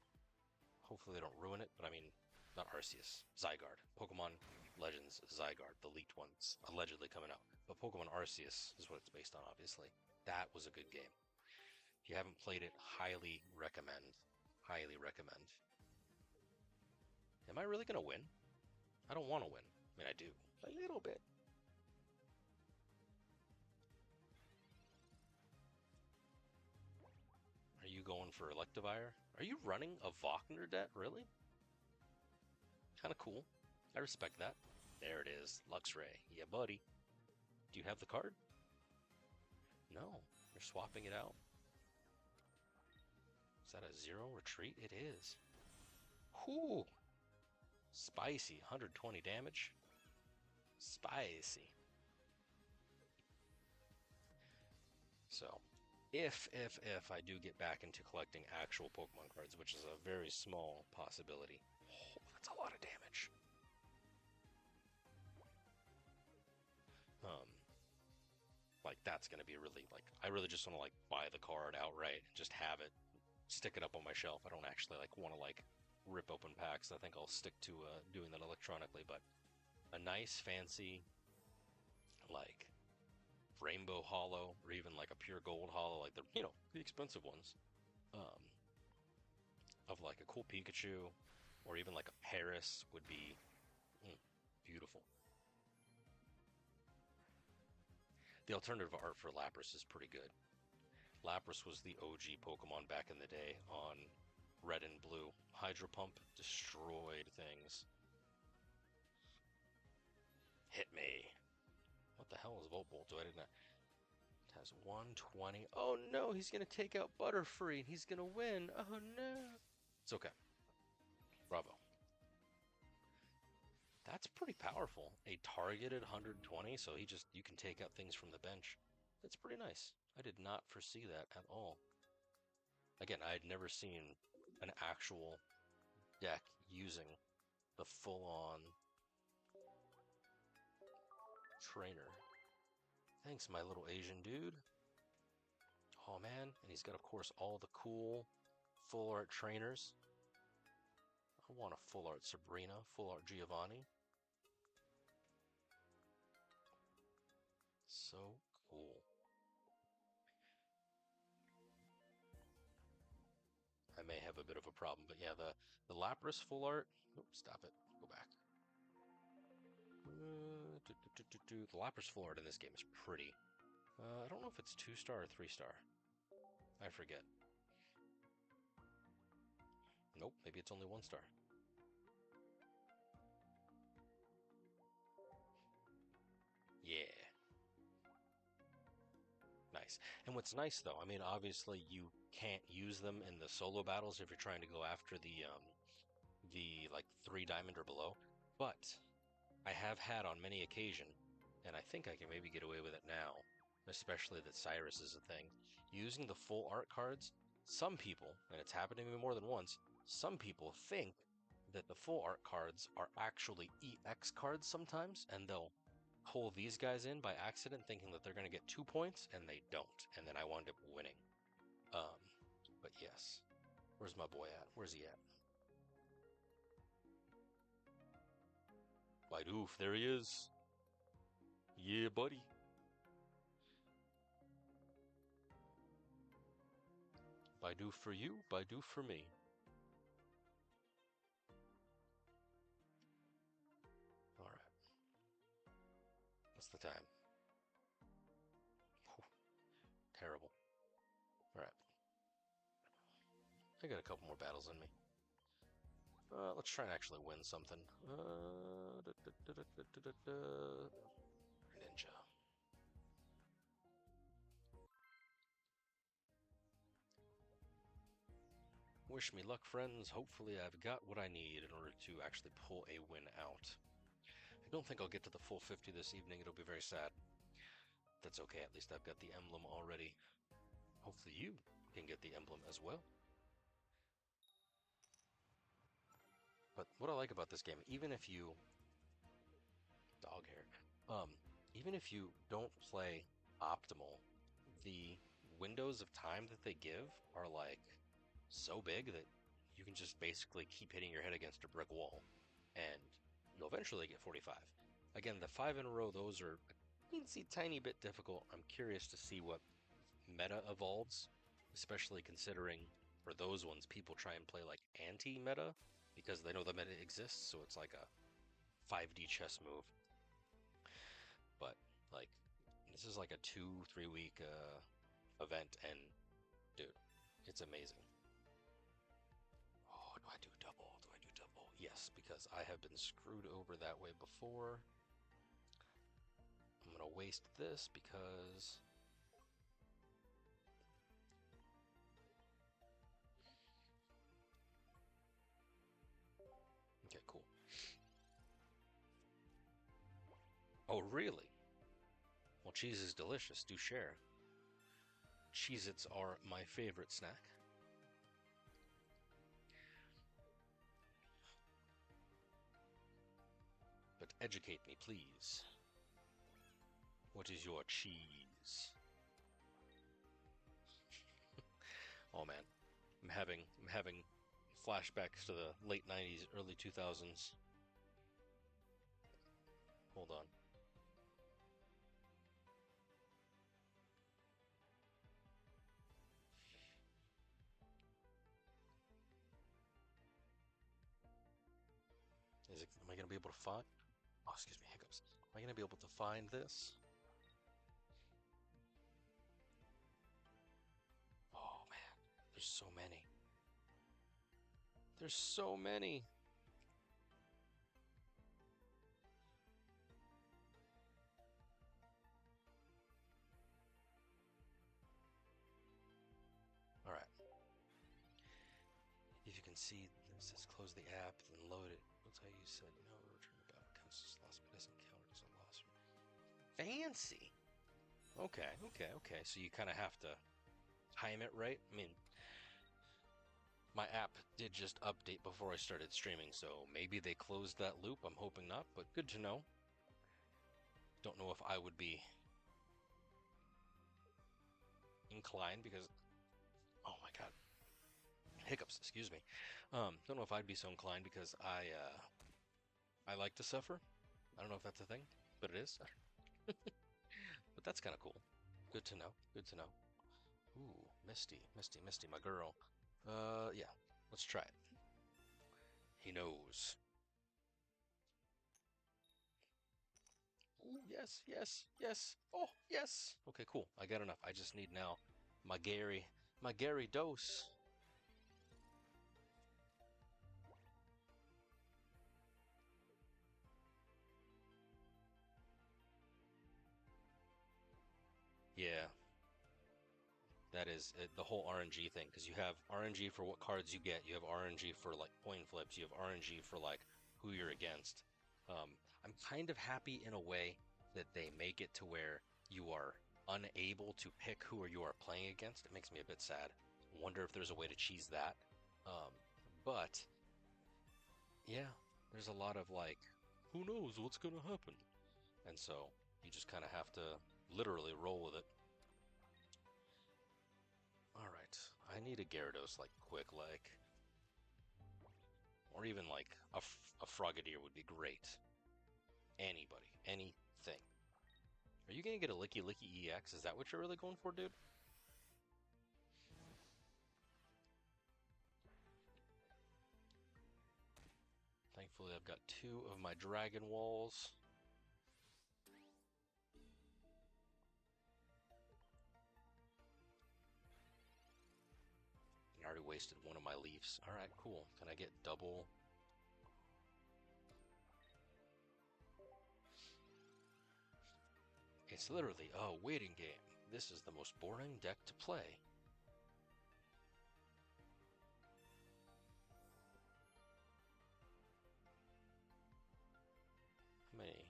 Hopefully they don't ruin it, but I mean, not Arceus, Zygarde. Pokemon Legends Zygarde, the leaked one's allegedly coming out. But Pokemon Arceus is what it's based on, obviously. That was a good game. If you haven't played it, highly recommend. Highly recommend. Am I really going to win? I don't want to win. I mean, I do. A little bit. Are you going for Electivire? Are you running a Vokner debt? Really? Kind of cool. I respect that. There it is. Luxray. Yeah, buddy. Do you have the card? No. You're swapping it out? Is that a 0 retreat? It is. Whoo! Spicy. 120 damage. Spicy. So, if I do get back into collecting actual Pokemon cards, which is a very small possibility, oh, that's a lot of damage. Like that's gonna be really I really just want to buy the card outright and just have it, stick it up on my shelf. I don't actually want to rip open packs. I think I'll stick to doing that electronically. But a nice fancy rainbow hollow, or even a pure gold hollow, like the expensive ones, of a cool Pikachu, or even a Paris would be beautiful. The alternative art for Lapras is pretty good. Lapras was the OG Pokemon back in the day on Red and Blue. Hydro Pump destroyed things. Hit me. What the hell is Volt Bolt? I didn't. It has 120. Oh no, he's gonna take out Butterfree. He's gonna win. Oh no. It's okay. Bravo. That's pretty powerful. A targeted 120, so you can take out things from the bench. That's pretty nice. I did not foresee that at all. Again, I had never seen an actual deck using the full-on trainer. Thanks, my little Asian dude. Oh man, and he's got, of course, all the cool full art trainers. I want a full art Sabrina, full art Giovanni. So cool. I may have a bit of a problem, but yeah, the Lapras full art. Oh, stop it. Go back. The Lapras full art in this game is pretty. I don't know if it's 2-star or 3-star. I forget. Nope, maybe it's only 1-star. Yeah. Nice. And what's nice though, I mean, obviously you can't use them in the solo battles if you're trying to go after the 3 diamond or below, but I have had on many occasion, and I think I can maybe get away with it now, especially that Cyrus is a thing, using the full art cards. Some people, and it's happened to me more than once, some people think that the full art cards are actually EX cards sometimes, and they'll pull these guys in by accident thinking that they're going to get 2 points, and they don't, and then I wind up winning. But yes. Where's my boy at? Where's he at? Bidoof, there he is. Yeah, buddy. Bidoof for you, Bidoof for me. Alright. What's the time? Whew. Terrible. Alright. I got a couple more battles in me. Let's try and actually win something. Ninja. Wish me luck, friends. Hopefully I've got what I need in order to actually pull a win out. I don't think I'll get to the full 50 this evening. It'll be very sad. That's okay. At least I've got the emblem already. Hopefully you can get the emblem as well. But what I like about this game, even if you... Dog hair. Even if you don't play optimal, the windows of time that they give are so big that you can just basically keep hitting your head against a brick wall, and you'll eventually get 45. Again, the 5 in a row, those are a teensy tiny bit difficult. I'm curious to see what meta evolves, especially considering for those ones, people try and play anti-meta because they know the meta exists, so it's like a 5D chess move. But this is like a 2-3 week event, and dude, it's amazing. Oh, do I do double? Do I do double? Yes, because I have been screwed over that way before. I'm going to waste this because... Okay, cool. Oh, really? Well, cheese is delicious. Do share. Cheez-Its are my favorite snack. But educate me, please. What is your cheese? Oh man, I'm having flashbacks to the late 90s, early 2000s. Hold on. Am I gonna be able to find? Oh, excuse me, hiccups. Am I gonna be able to find this? Oh man, there's so many. There's so many. All right. If you can see, it says close the app, then load it. That's how you said no. Return the battle counts as loss, but doesn't count as a loss. Fancy. Okay. So you kind of have to time it right. I mean, my app did just update before I started streaming, so maybe they closed that loop. I'm hoping not, but good to know. Don't know if I would be inclined because, oh my god, hiccups. Excuse me. Don't know if I'd be so inclined because I like to suffer. I don't know if that's a thing, but it is. But that's kind of cool. Good to know. Good to know. Ooh, Misty, my girl. Yeah. Let's try it. He knows. Ooh, yes. Oh, yes. Okay, cool. I got enough. I just need now my Gary dose. Yeah, that is the whole RNG thing, because you have RNG for what cards you get. You have RNG for like coin flips. You have RNG for like who you're against. I'm kind of happy in a way that they make it to where you are unable to pick who you are playing against. It makes me a bit sad. Wonder if there's a way to cheese that. Um, but yeah, there's a lot of like, who knows what's gonna happen, and so you just kind of have to literally roll with it. All right, I need a Gyarados like quick, like, or even like a Frogadier would be great. Anybody, anything. Are you gonna get a Licky Licky EX? Is that what you're really going for, dude? Thankfully, I've got 2 of my Dragon Walls. I already wasted 1 of my Leafs. All right, cool. Can I get double? It's literally a waiting game. This is the most boring deck to play. How many?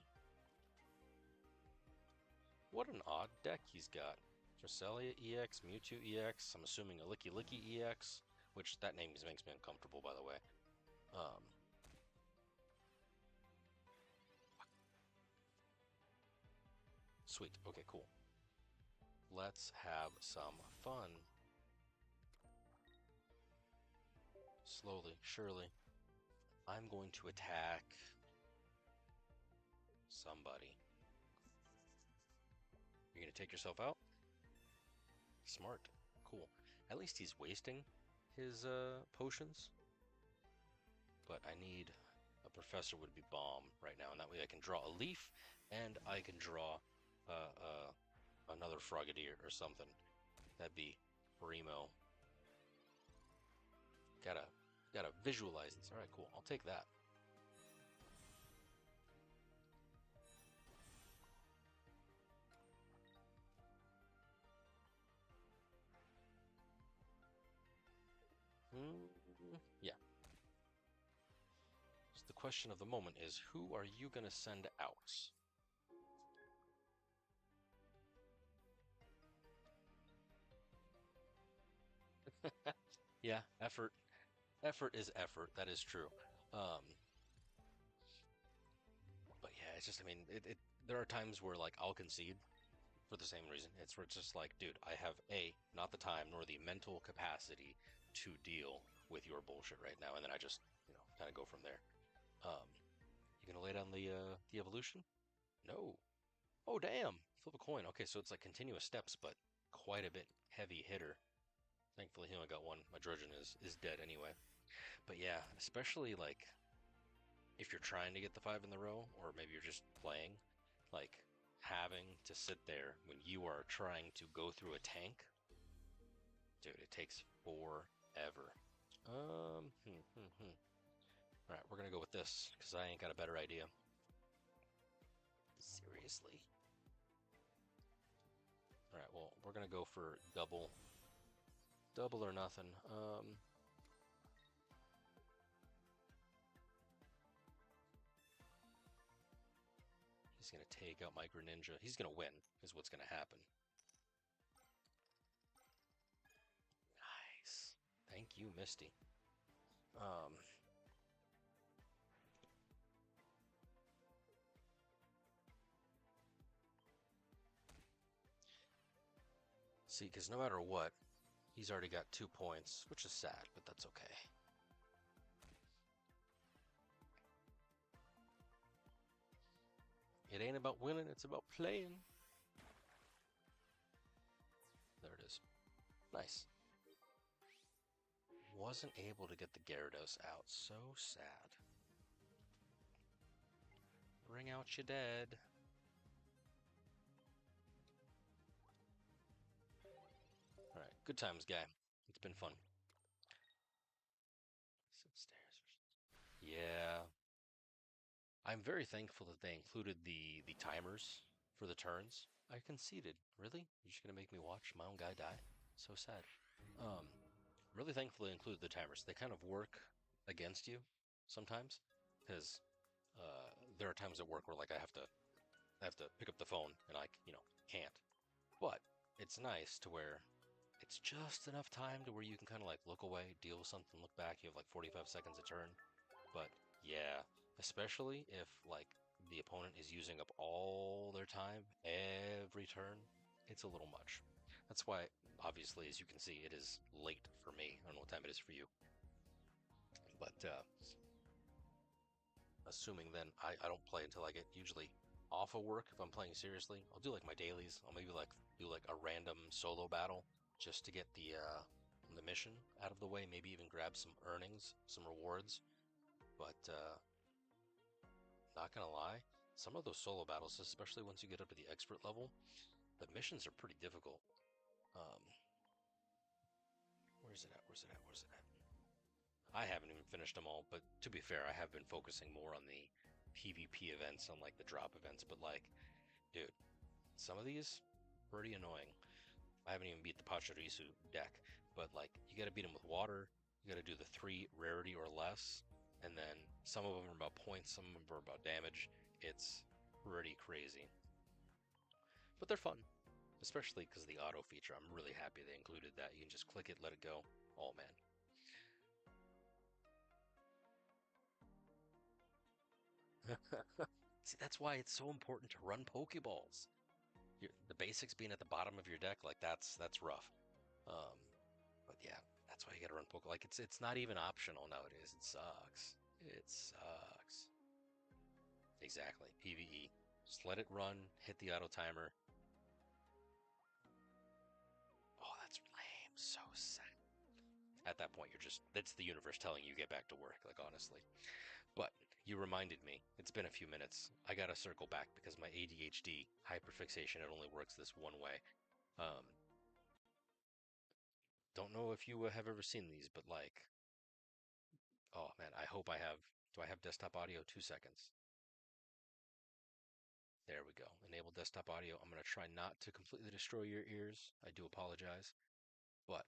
What an odd deck he's got. Draceleia EX, Mewtwo EX, I'm assuming a Licky Licky EX, which that name makes me uncomfortable, by the way. Sweet. Okay, cool. Let's have some fun. Slowly, surely. I'm going to attack somebody. You're going to take yourself out? Smart. Cool. At least he's wasting his potions. But I need a professor would be bomb right now, and that way I can draw a leaf and I can draw another Frogadier or something. That'd be primo. Gotta visualize this. All right, cool. I'll take that. Yeah. So the question of the moment is, who are you going to send out? Yeah, effort. Effort is effort. That is true. Um, but yeah, it's just, I mean, there are times where like I'll concede for the same reason. It's where it's just like, dude, I have not the time nor the mental capacity to deal with your bullshit right now, and then I just, kind of go from there. Um, you gonna lay down the evolution? No. Oh damn! Flip a coin. Okay, so it's like continuous steps, but quite a bit heavy hitter. Thankfully, he only got one. My Drudgeon is dead anyway. But yeah, especially like if you're trying to get the 5 in the row, or maybe you're just playing, like having to sit there when you are trying to go through a tank, dude, it takes forever. All right, we're gonna go with this because I ain't got a better idea. Seriously. All right, well, we're gonna go for double or nothing. He's gonna take out my Greninja. He's gonna win, is what's gonna happen. Nice. Thank you, Misty. Um, see, because no matter what, he's already got 2 points, which is sad, but that's okay. It ain't about winning, it's about playing. There it is. Nice. Wasn't able to get the Gyarados out. So sad. Bring out your dead. Alright, good times, guy. It's been fun. Upstairs. Yeah. I'm very thankful that they included the timers for the turns. I conceded. Really? You're just gonna make me watch my own guy die? So sad. Really thankful they included the timers. They kind of work against you sometimes, because there are times at work where like I have to pick up the phone and I can't. But it's nice to where it's just enough time to where you can kind of like look away, deal with something, look back. You have like 45 seconds a turn. But yeah, especially if like the opponent is using up all their time every turn, it's a little much. That's why, obviously, as you can see, it is late for me. I don't know what time it is for you. But assuming then I don't play until I get usually off of work if I'm playing seriously. I'll do like my dailies. I'll maybe like do like a random solo battle just to get the mission out of the way. Maybe even grab some earnings, some rewards. But not gonna lie, some of those solo battles, especially once you get up to the expert level, the missions are pretty difficult. Um, where's it at? Where's it at? Where's it at? I haven't even finished them all, but to be fair, I have been focusing more on the PvP events, on like the drop events. But like, dude, some of these pretty annoying. I haven't even beat the Pachirisu deck, but like, you got to beat them with water. You got to do the 3 rarity or less, and then some of them are about points, some of them are about damage. It's pretty crazy, but they're fun, especially because of the auto feature. I'm really happy they included that. You can just click it, let it go. Oh man. See, that's why it's so important to run Pokeballs. The basics being at the bottom of your deck, like that's rough. Um, but yeah, that's why you gotta run Poke. Like it's not even optional nowadays. It sucks. It sucks. Exactly. PVE. Just let it run. Hit the auto timer. Oh, that's lame. So sad. At that point, that's the universe telling you get back to work. Like honestly. But you reminded me. It's been a few minutes. I gotta circle back because my ADHD hyperfixation, it only works this one way. Um, don't know if you have ever seen these, but like, oh man, I hope I have. Do I have desktop audio? 2 seconds. There we go. Enable desktop audio. I'm gonna try not to completely destroy your ears. I do apologize, but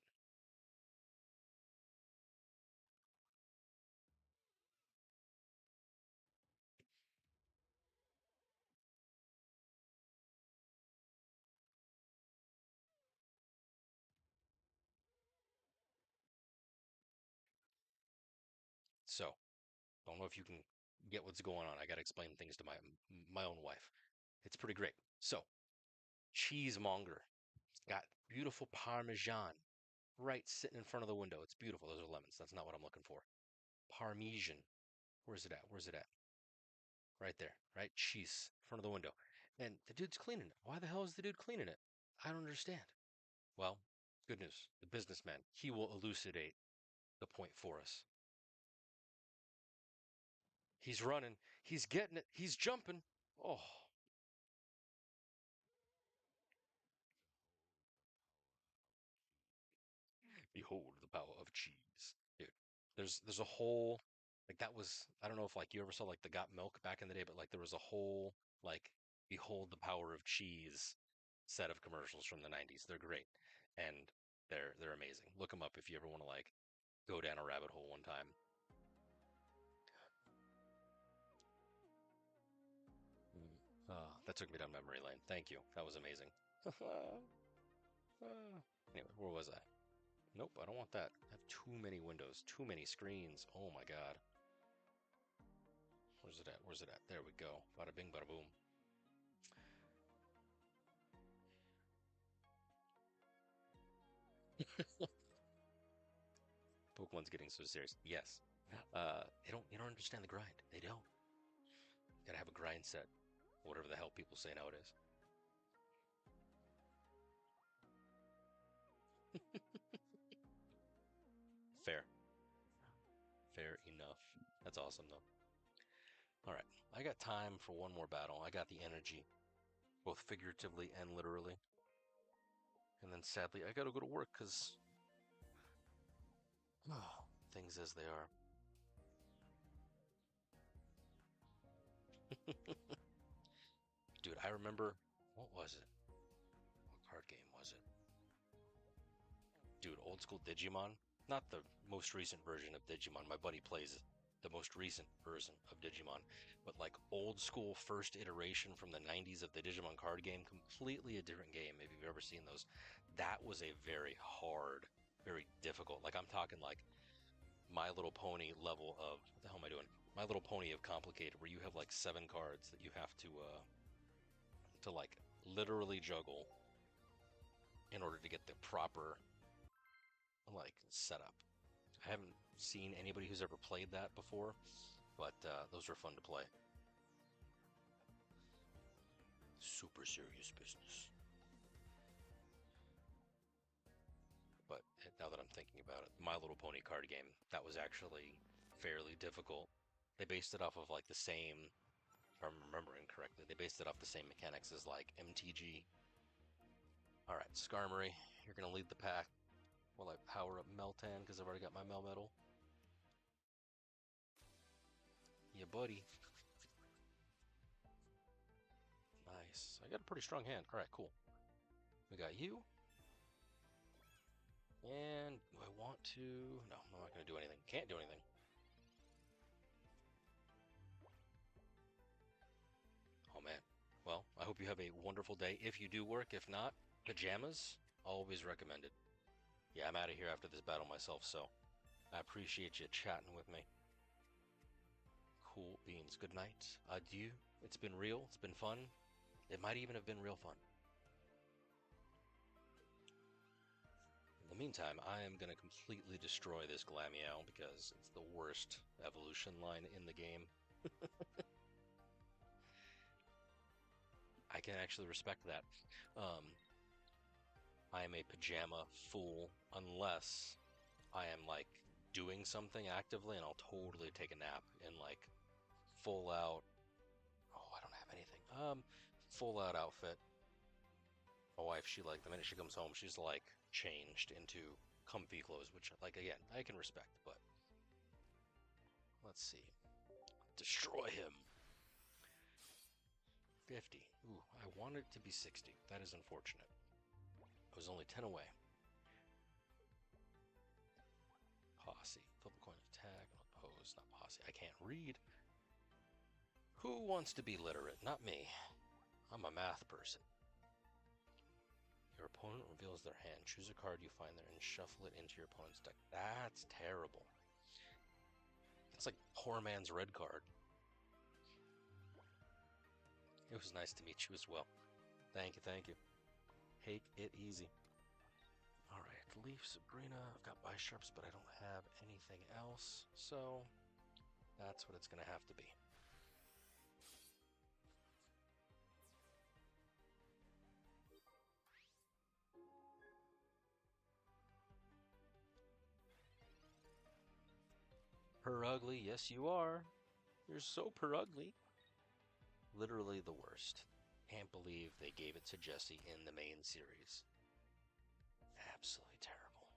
So, don't know if you can get what's going on. I got to explain things to my own wife. It's pretty great. So, cheesemonger. It's got beautiful Parmesan right sitting in front of the window. It's beautiful. Those are lemons. That's not what I'm looking for. Parmesan. Where's it at? Where's it at? Right there, right? Cheese, in front of the window. And the dude's cleaning it. Why the hell is the dude cleaning it? I don't understand. Well, good news. The businessman, he will elucidate the point for us. He's running. He's getting it. He's jumping. Oh, behold the power of cheese. Dude, there's a whole like that was I don't know if like you ever saw like the Got Milk back in the day, but like there was a whole like behold the power of cheese set of commercials from the 90s. They're great. And they're amazing. Look them up if you ever want to like go down a rabbit hole one time. That took me down memory lane. Thank you. That was amazing. Anyway, where was I? Nope, I don't want that. I have too many windows, too many screens. Oh my god. Where's it at? Where's it at? There we go. Bada bing, bada boom. Pokemon's getting so serious. Yes. They don't understand the grind. They don't. You gotta have a grind set. Whatever the hell people say nowadays. Fair. Fair enough. That's awesome though. Alright. I got time for one more battle. I got the energy. Both figuratively and literally. And then sadly I gotta go to work because things as they are. Dude, I remember what was it? What card game was it? Dude, old school Digimon. Not the most recent version of Digimon. My buddy plays the most recent version of Digimon. But like old school first iteration from the 90s of the Digimon card game, completely a different game if you've ever seen those. That was a very hard, very difficult. Like I'm talking like My Little Pony level of what the hell am I doing? My Little Pony of complicated, where you have like 7 cards that you have to like literally juggle in order to get the proper like setup. I haven't seen anybody who's ever played that before, but those are fun to play. Super serious business. But now that I'm thinking about it, My Little Pony card game, that was actually fairly difficult. They based it off of like the same, if I'm remembering correctly, they based it off the same mechanics as like MTG. All right, Skarmory, you're going to lead the pack while I power up Meltan because I've already got my Melmetal. Yeah, buddy. Nice. I got a pretty strong hand. All right, cool. We got you. And do I want to? No, I'm not going to do anything. Can't do anything. Oh, man. Well, I hope you have a wonderful day. If you do work, if not, pajamas, always recommended. Yeah, I'm out of here after this battle myself, so I appreciate you chatting with me. Cool beans. Good night. Adieu. It's been real. It's been fun. It might even have been real fun. In the meantime, I am going to completely destroy this Glameow because it's the worst evolution line in the game. I can actually respect that. I am a pajama fool unless I am like doing something actively, and I'll totally take a nap in like full out. Oh, I don't have anything. Full out outfit. My wife, she like the minute she comes home, she's like changed into comfy clothes, which like again I can respect. But let's see, destroy him. 50. Ooh, I wanted it to be 60. That is unfortunate. I was only 10 away. Posse. Flip a coin of attack. Oppose. Not posse. I can't read. Who wants to be literate? Not me. I'm a math person. Your opponent reveals their hand. Choose a card you find there and shuffle it into your opponent's deck. That's terrible. It's like poor man's red card. It was nice to meet you as well. Thank you, thank you. Take it easy. Alright, Leaf, Sabrina, I've got Bisharps, but I don't have anything else, so that's what it's gonna have to be. Per ugly, yes you are. You're so per ugly. Literally the worst. Can't believe they gave it to Jesse in the main series. Absolutely terrible.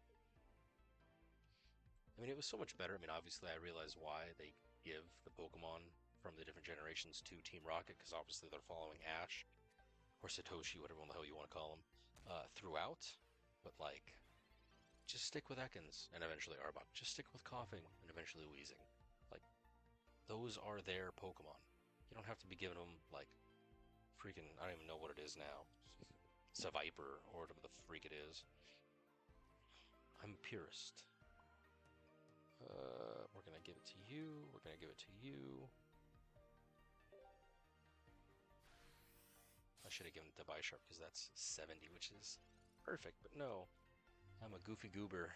I mean, it was so much better. I mean, obviously I realize why they give the Pokemon from the different generations to Team Rocket, because obviously they're following Ash, or Satoshi, whatever the hell you want to call him, throughout. But, like, just stick with Ekans and eventually Arbok. Just stick with Coughing and eventually Wheezing. Like, those are their Pokemon. You don't have to be giving them, like, freaking, I don't even know what it is now. It's a Viper, or whatever the freak it is. I'm a purist. We're gonna give it to you. We're gonna give it to you. I should have given it to Bisharp because that's 70, which is perfect, but no. I'm a goofy goober.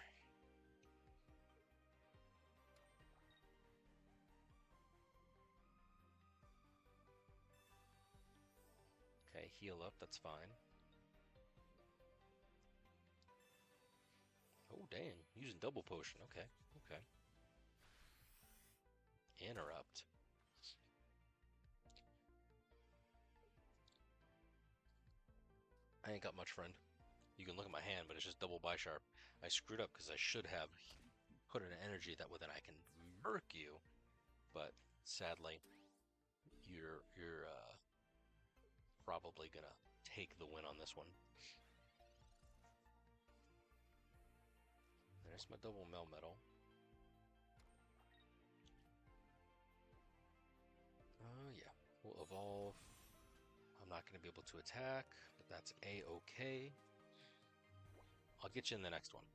Okay, heal up, that's fine. Oh, dang. Using double potion. Okay, okay. Interrupt. I ain't got much, friend. You can look at my hand, but it's just double Bisharp. I screwed up because I should have put an energy that way then I can murk you, but sadly, you're probably gonna take the win on this one. There's my double Melmetal. Yeah, we'll evolve. I'm not gonna be able to attack, but that's a-okay. I'll get you in the next one.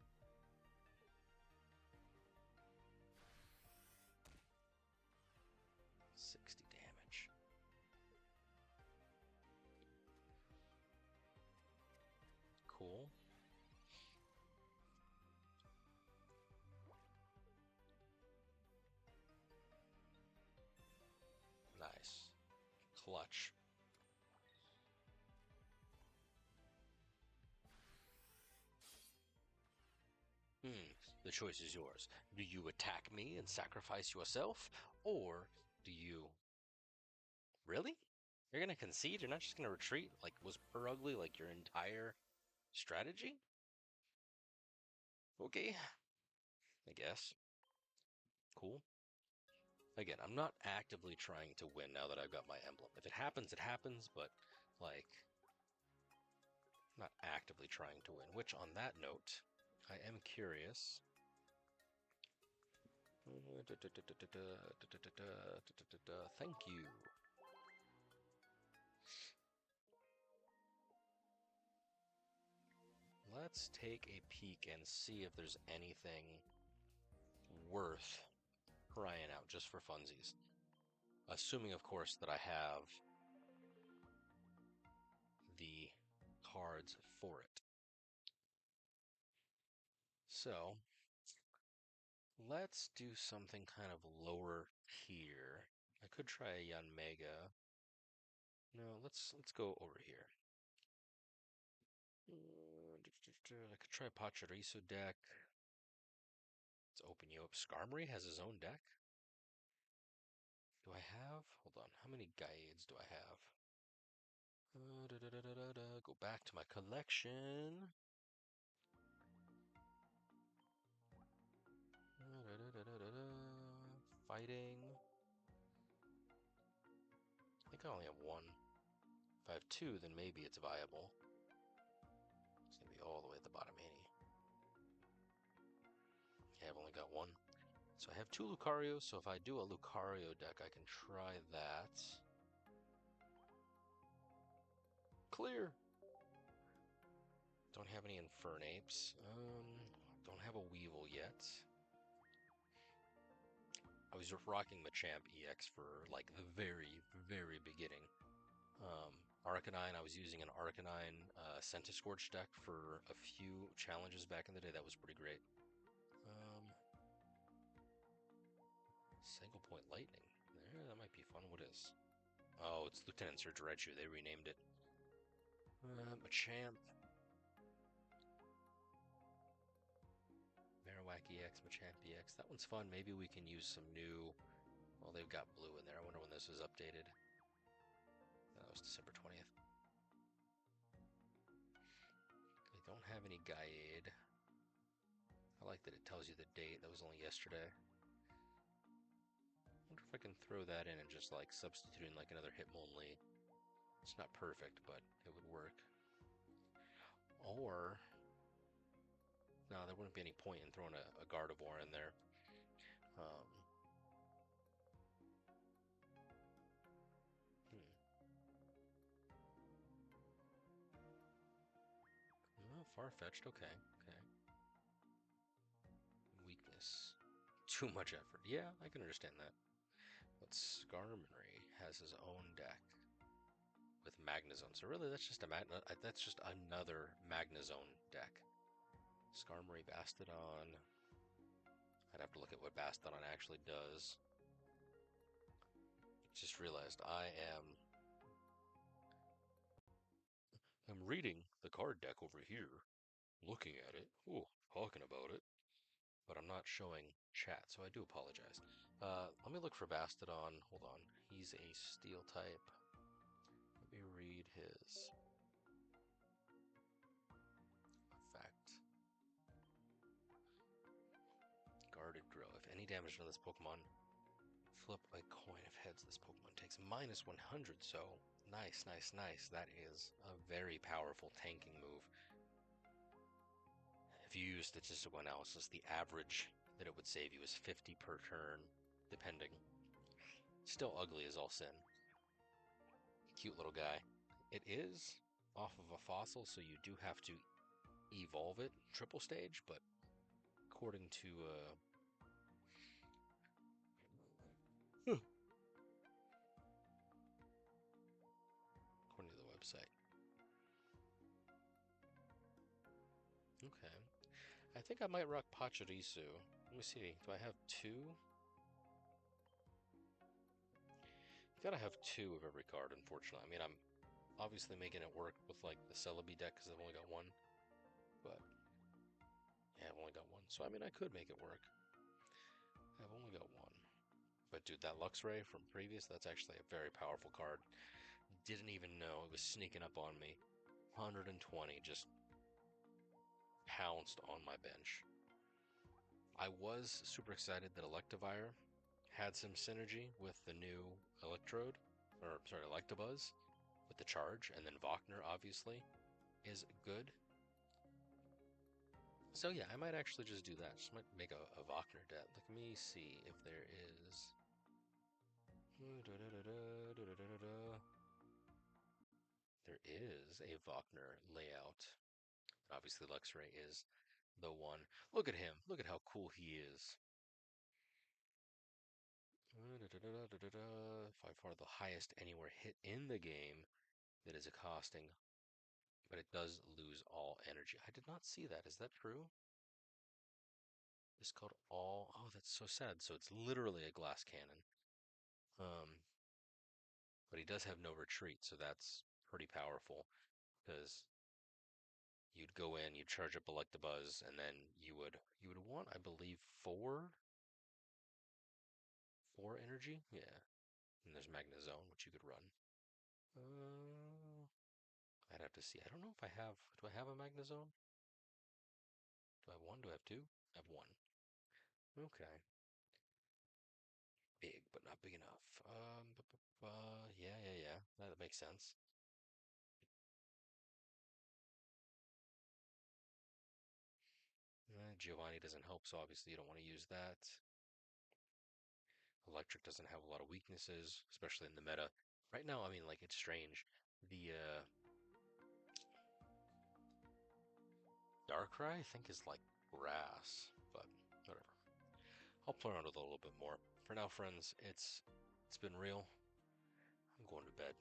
60 damage. Cool. Nice. Clutch. The choice is yours. Do you attack me and sacrifice yourself, or do you... Really? You're gonna concede? You're not just gonna retreat? Like, was per ugly like your entire strategy? Okay. I guess. Cool. Again, I'm not actively trying to win now that I've got my emblem. If it happens, it happens, but, like, I'm not actively trying to win. Which, on that note, I am curious. Thank you. Let's take a peek and see if there's anything worth crying out just for funsies. Assuming, of course, that I have the cards for it. So, let's do something kind of lower tier. I could try a Yanmega. No, let's go over here. I could try Pachirisu deck. Let's open you up. Skarmory has his own deck. Do I have? Hold on. How many Guides do I have? Go back to my collection. Fighting. I think I only have one. If I have two, then maybe it's viable. It's gonna be all the way at the bottom, ain't he? Yeah, I've only got one. So I have two Lucario, so if I do a Lucario deck, I can try that. Clear! Don't have any Infernapes. Don't have a Weevil yet. I was rocking Machamp EX for like the very, very beginning. Arcanine, I was using an Arcanine Centiskorch deck for a few challenges back in the day. That was pretty great. Single Point Lightning. There, that might be fun. What is? Oh, it's Lieutenant Surge Raichu. They renamed it. Machamp. Marowak EX, Machamp EX. That one's fun. Maybe we can use some new... Well, they've got blue in there. I wonder when this is updated. That was December 20th. They don't have any Gaiade. I like that it tells you the date. That was only yesterday. I wonder if I can throw that in and just like substitute in like another Hitmonlee. It's not perfect, but it would work. Or... No, there wouldn't be any point in throwing a Gardevoir in there. Oh, far-fetched. Okay. Weakness. Too much effort. Yeah, I can understand that. But Skarmory has his own deck with Magnezone. So really, that's just another Magnezone deck. Skarmory Bastodon. I'd have to look at what Bastodon actually does. Just realized I'm reading the card deck over here, looking at it, talking about it, but I'm not showing chat, so I do apologize. Let me look for Bastodon. Hold on. He's a steel type. Let me read his effect. Guarded Grill. If any damage to this Pokemon, flip a coin. If heads, this Pokemon takes minus 100. So nice. That is a very powerful tanking move. If you use statistical analysis, the average that it would save you is 50 per turn, depending. Still ugly as all sin. Cute little guy. It is off of a fossil, so you do have to evolve it triple stage, but according to according to the website. Okay. I think I might rock Pachirisu. Let me see. Do I have two? You gotta have two of every card, unfortunately. I mean, I'm obviously making it work with like the Celebi deck because I've only got one. But yeah, I've only got one. So I mean, I could make it work. I've only got one. But dude, that Luxray from previous, that's actually a very powerful card. Didn't even know it was sneaking up on me. 120 just pounced on my bench. I was super excited that Electivire had some synergy with the new Electabuzz with the charge, and then Wagner obviously is good. So yeah, I might actually just do that. Just might make a Wagner deck. Let me see if there is. There is a Wagner layout. Obviously, Luxray is the one. Look at him. Look at how cool he is. By far the highest anywhere hit in the game that is accosting, but it does lose all energy. I did not see that. Is that true? It's called all. Oh, that's so sad. So it's literally a glass cannon. But he does have no retreat, so that's pretty powerful because you'd go in, you'd charge up Electabuzz, and then you would want, I believe, four energy. Yeah, and there's Magnezone, which you could run. I'd have to see. I don't know if I have. Do I have a Magnezone? Do I have one? Do I have two? I have one. Okay. Big, but not big enough. Yeah. That makes sense. Giovanni doesn't help, so obviously you don't want to use that. Electric doesn't have a lot of weaknesses, especially in the meta. Right now, I mean, like, it's strange. The Darkrai, I think, is like grass, but whatever. I'll play around with it a little bit more. For now, friends, it's been real. I'm going to bed.